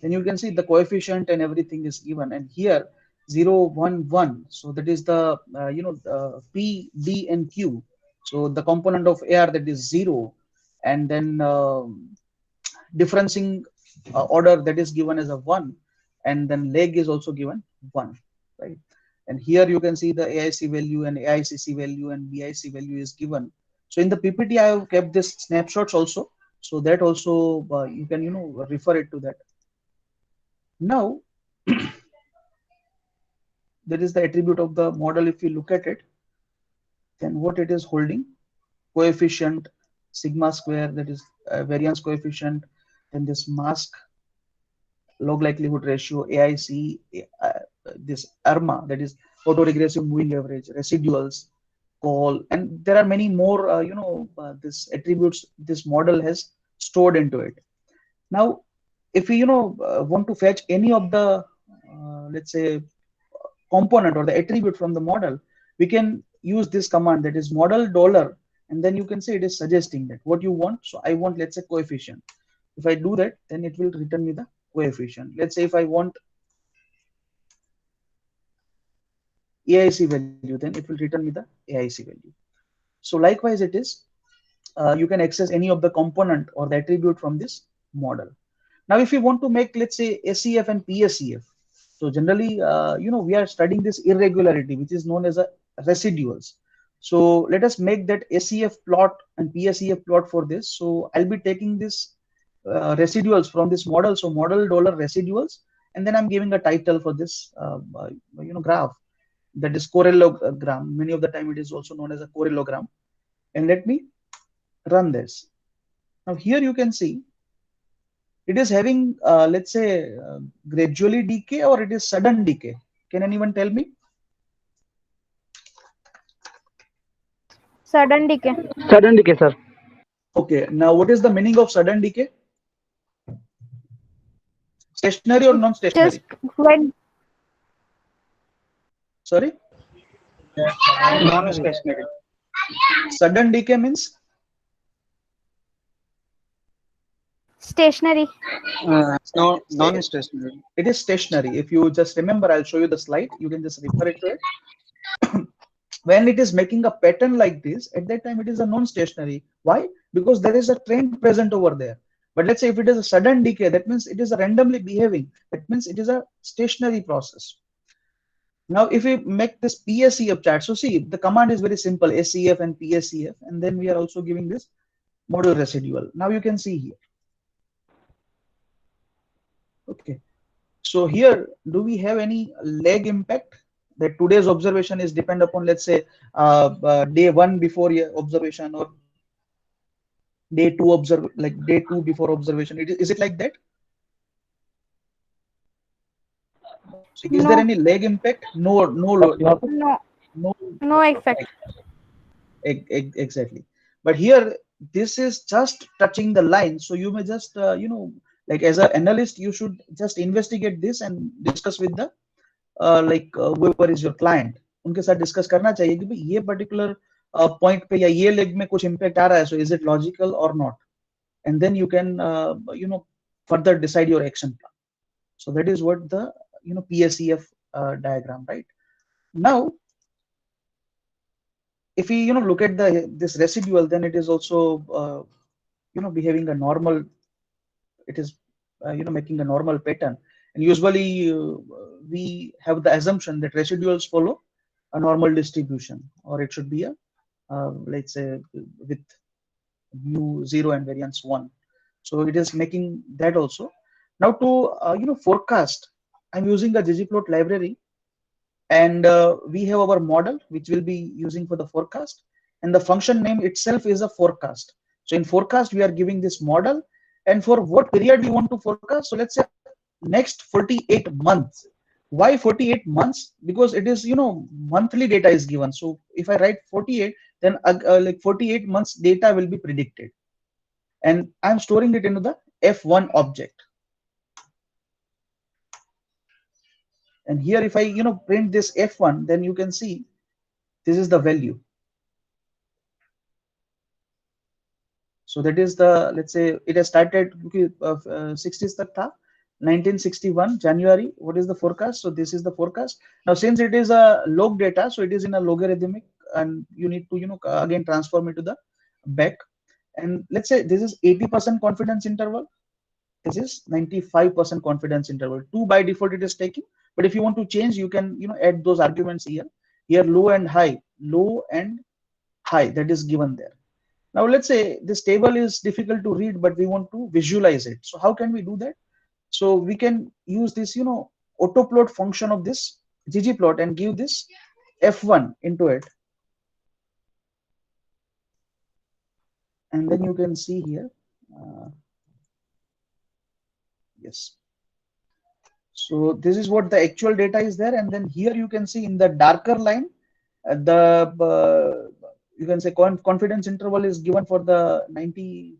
then you can see the coefficient and everything is given, and here 0, 1, 1. So that is the P, D, and Q. So the component of AR, that is 0, and then differencing order, that is given as a 1, and then leg is also given 1, right? And here you can see the AIC value and AICC value and BIC value is given. So in the PPT I have kept this snapshots also, so that also you can refer it to that. Now that is the attribute of the model. If you look at it, then what it is holding: coefficient, sigma square, that is variance coefficient, then this mask, log likelihood ratio, AIC, this ARMA, that is autoregressive moving average, residuals, call, and there are many more this attributes this model has stored into it. Now if we want to fetch any of the let's say component or the attribute from the model, we can use this command, that is model and then you can say it is suggesting that what you want. So I want, let's say, coefficient. If I do that, then it will return me the coefficient. Let's say if I want AIC value, then it will return me the AIC value. So likewise it is, you can access any of the component or the attribute from this model. Now if you want to make, let's say, SEF and PSEF, so generally we are studying this irregularity, which is known as a residuals. So let us make that SEF plot and PSEF plot for this. So I'll be taking this residuals from this model, so model dollar residuals, and then I'm giving a title for this graph, that is correlogram. Many of the time it is also known as a correlogram. And let me run this. Now here you can see it is having let's say gradually decay, or it is sudden decay. Can anyone tell me? Sudden decay. Sudden decay, sir. Okay, now what is the meaning of sudden decay? Stationary or non-stationary? Just when Sorry, Non-stationary. sudden decay means stationary. No, non-stationary. it is stationary. If you just remember, I'll show you the slide. You can just refer it to it. When it is making a pattern like this, at that time it is a non-stationary. Why? Because there is a trend present over there. But let's say if it is a sudden decay, that means it is a randomly behaving. That means it is a stationary process. Now, if we make this PSEF chart, so see, the command is very simple, SEF and PSEF, and then we are also giving this model residual. Now you can see here. Okay. So here, do we have any lag impact? That today's observation is depend upon, let's say, day 1 before observation, or day 2 like day 2 before observation. Is it like that? So is there any lag impact? No, No effect. Exactly. But here, this is just touching the line. So you may just, like as an analyst, you should just investigate this and discuss with the whoever is your client. उनके साथ discuss करना चाहिए कि भाई ये particular point पे या ये leg में कुछ impact आ रहा है. So is it logical or not? And then you can further decide your action plan. So that is what the PSEF diagram, right? Now, if we look at this residual, then it is also behaving a normal. It is making a normal pattern, and usually we have the assumption that residuals follow a normal distribution, or it should be a let's say with mu 0 and variance 1. So it is making that also. Now to forecast, I'm using a ggplot library, and we have our model which we'll be using for the forecast, and the function name itself is a forecast. So in forecast we are giving this model, and for what period we want to forecast. So let's say next 48 months. Why 48 months? Because it is monthly data is given. So if I write 48, then like 48 months data will be predicted, and I'm storing it into the F1 object. And here if I print this F1, then you can see this is the value. So that is the, let's say it has started 60s tak tha, 1961 January. What is the forecast? So this is the forecast. Now since it is a log data, so it is in a logarithmic, and you need to again transform it to the back. And let's say this is 80% confidence interval. This is 95% confidence interval. 2 by default it is taking, but if you want to change, you can add those arguments here. Here low and high, that is given there. Now let's say this table is difficult to read, but we want to visualize it. So how can we do that? So we can use this autoplot function of this ggplot and give this F1 into it, and then you can see here. Yes. So this is what the actual data is there, and then here you can see in the darker line, you can say confidence interval is given for the 95%,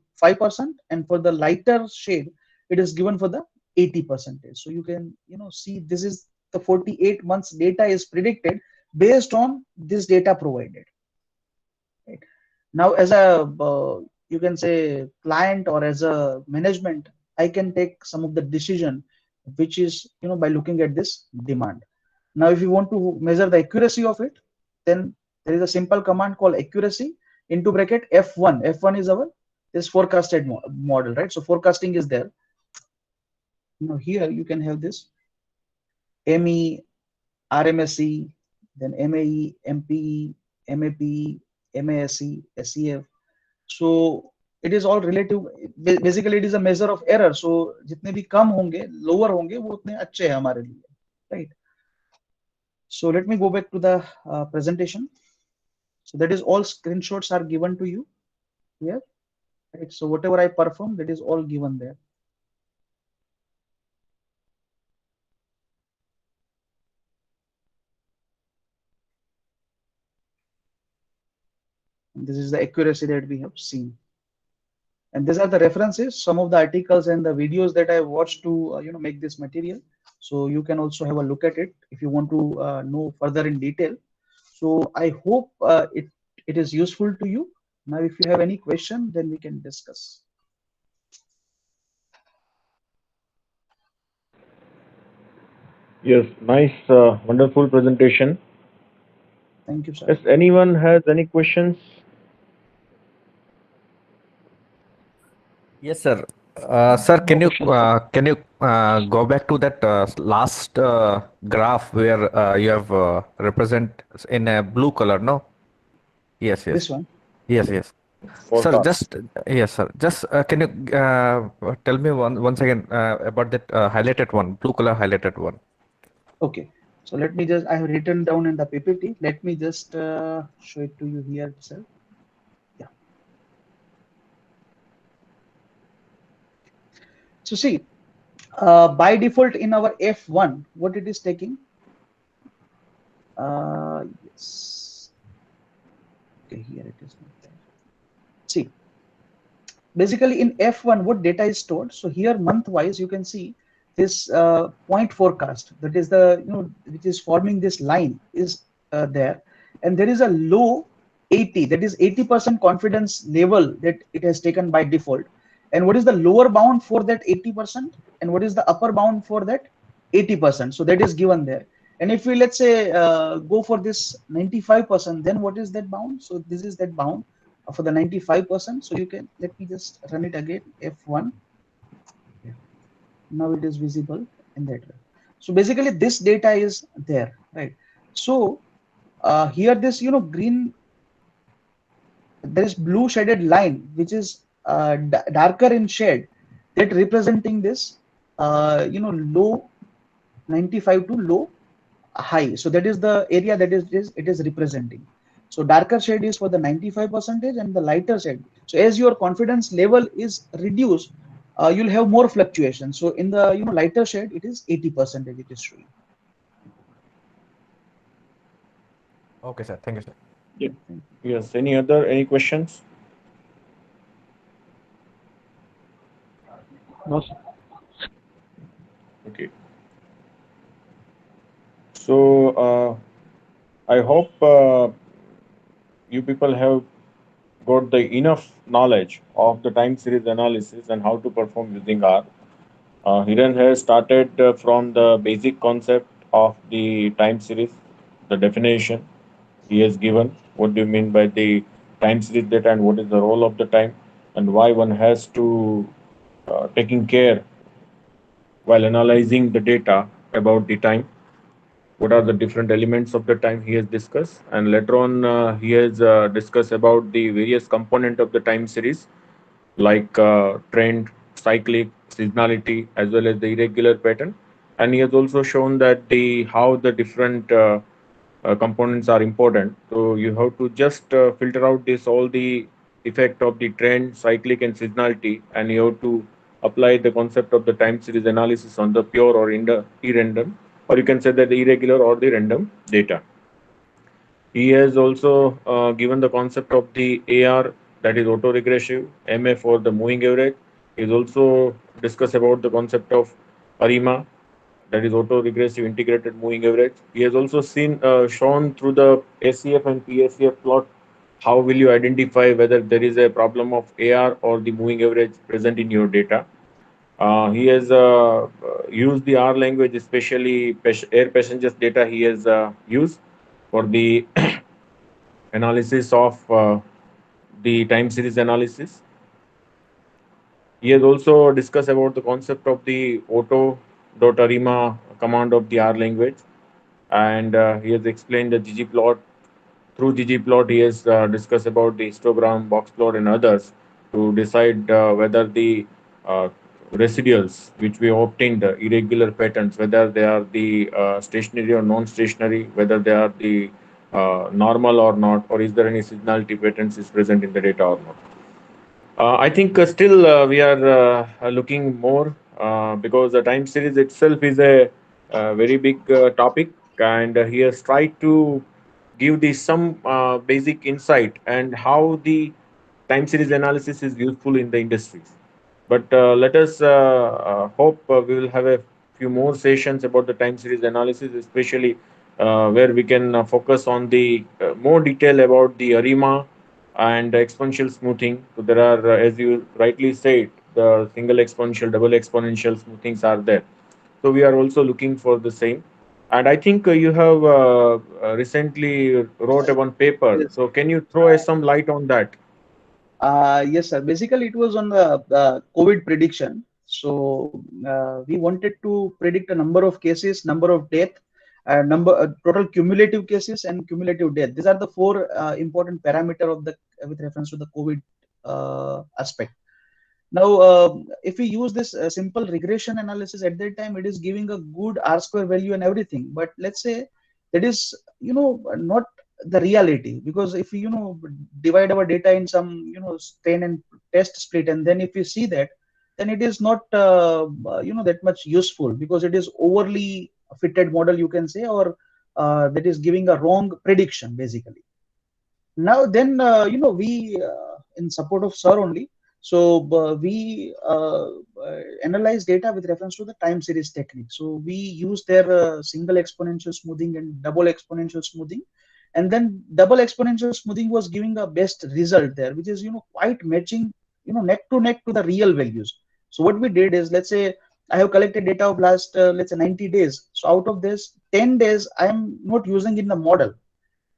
and for the lighter shade, it is given for the 80%. So you can see this is the 48 months data is predicted based on this data provided. Right. Now, as a you can say client or as a management, I can take some of the decision, which is by looking at this demand. Now, if you want to measure the accuracy of it, then there is a simple command called accuracy into bracket F1. F1 is our this forecasted model, right? So forecasting is there. Now here you can have this ME, RMSE, then MAE, MPE, MAPE, MASE, SEF. So it is all relative. Basically, it is a measure of error. So जितने भी कम होंगे, lower होंगे, वो उतने अच्छे हैं हमारे लिए, right? So let me go back to the presentation. So that is all screenshots are given to you here, right? So whatever I perform, that is all given there. This is the accuracy that we have seen. And these are the references, some of the articles and the videos that I watched to make this material. So you can also have a look at it if you want to know further in detail. So I hope it is useful to you. Now, if you have any question, then we can discuss. Yes, nice, wonderful presentation. Thank you, sir. Yes, anyone has any questions? Yes, sir. Sir, can you go back to that last graph where you have represent in a blue color? No. Yes. This one. Yes. Sir, Forecast. just yes, sir. Just can you tell me once again about that highlighted one, blue color highlighted one? Okay. So let me just, I have written down in the PPT. Let me just show it to you here itself. Yeah. So see, by default in our F1, what it is taking? Yes. Okay, here it is not there. See, basically in F1, what data is stored? So here month-wise, you can see this point forecast. That is the which is forming this line is there, and there is a low 80. That is 80% confidence level that it has taken by default. And what is the lower bound for that 80%? And what is the upper bound for that 80%? So that is given there. And if we let's say go for this 95%, then what is that bound? So this is that bound for the 95%. So you can, let me just run it again, F1. Now it is visible in that way. So basically this data is there, right? So here this green, there is blue shaded line which is darker in shade, that representing this low 95 to low high. So that is the area that it is representing. So darker shade is for the 95% and the lighter shade. So as your confidence level is reduced, you'll have more fluctuation. So in the lighter shade, it is 80% it is showing. Okay, sir. Thank you, sir. Yeah. Yes. Any questions? No, sir. Okay. So I hope you people have got the enough knowledge of the time series analysis and how to perform using R. Hiran has started from the basic concept of the time series, the definition he has given. What do you mean by the time series data and what is the role of the time and why one has to taking care while analyzing the data about the time. What are the different elements of the time he has discussed, and later on he has discussed about the various component of the time series like trend, cyclic, seasonality, as well as the irregular pattern. And he has also shown that the how the different components are important. So you have to just filter out this all the effect of the trend, cyclic, and seasonality, and you have to apply the concept of the time series analysis on the pure or in the random, or you can say that the irregular or the random data. He has also given the concept of the AR, that is autoregressive, MA for the moving average. He has also discussed about the concept of ARIMA, that is autoregressive integrated moving average. He has also shown through the SCF and PSCF plot how will you identify whether there is a problem of AR or the moving average present in your data. He has used the R language, especially air passengers data he has used for the analysis of the time series analysis. He has also discussed about the concept of the auto.arima command of the R language, and he has explained the ggplot. Through ggplot, he has discussed about the histogram, box plot, and others to decide whether the uh, residuals which we obtained, irregular patterns, whether they are the stationary or non-stationary, whether they are the normal or not, or is there any seasonality patterns is present in the data or not. I think still we are looking more because the time series itself is a, very big topic, and he has tried to give the some basic insight and how the time series analysis is useful in the industries. But let us hope we will have a few more sessions about the time series analysis, especially where we can focus on the more detail about the ARIMA and exponential smoothing. So there are, as you rightly said, the single exponential, double exponential smoothings are there. So we are also looking for the same. And I think you have recently wrote a one paper. Yes. So can you throw some light on that? Yes, sir. Basically, it was on the COVID prediction. So we wanted to predict a number of cases, number of death, total cumulative cases, and cumulative death. These are the four important parameter of the with reference to the COVID aspect. Now, if we use this simple regression analysis at that time, it is giving a good R square value and everything. But let's say that is, not the reality, because if we, divide our data in some, strain and test split, and then if we see that, then it is not, that much useful, because it is overly fitted model, you can say, or that is giving a wrong prediction, basically. Now, then, we, in support of sir only, so we analyze data with reference to the time series technique. So we use their single exponential smoothing and double exponential smoothing, and then double exponential smoothing was giving a best result there, which is quite matching neck to neck to the real values. So what we did is, let's say I have collected data of last let's say 90 days. So out of this 10 days I am not using in the model,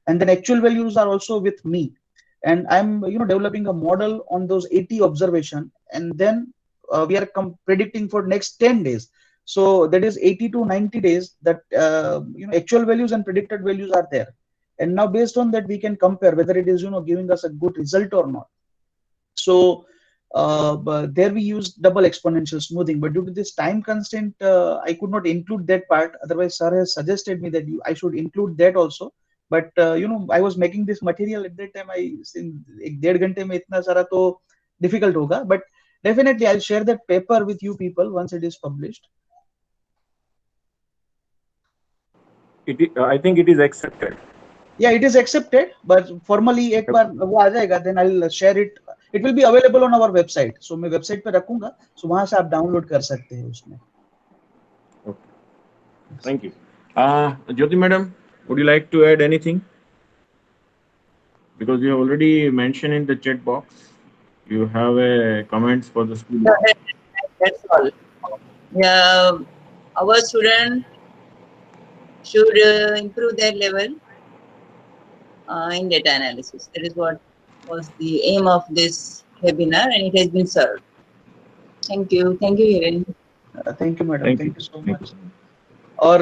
and then actual values are also with me, and I'm developing a model on those 80 observation, and then we are predicting for next 10 days. So that is 80 to 90 days that actual values and predicted values are there, and now based on that we can compare whether it is giving us a good result or not. So but there we use double exponential smoothing, but due to this time constraint I could not include that part. Otherwise sir has suggested me that I should include that also. But I was making this material at that time. I एक 1.5 घंटे में इतना सारा तो difficult होगा, but definitely I'll share that paper with you people once it is published. I think it is accepted. Yeah, it is accepted, but formally एक बार वो आ जाएगा, then I'll share it. It will be available on our website. So मैं website पे रखूंगा, so वहां से आप download कर सकते हैं उसमें. Okay. Thank you. Jyoti madam, would you like to add anything? Because you have already mentioned in the chat box, you have a comments for the student. That's all. Yeah, our student should improve their level in data analysis. That is what was the aim of this webinar, and it has been served. Thank you. Thank you, Hiren. Thank you madam. Thank you so much. you. और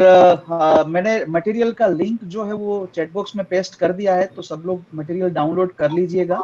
मैंने material का link जो है वो chat box में paste कर दिया है, तो सब लोग मटेरियल डाउनलोड कर लीजिएगा.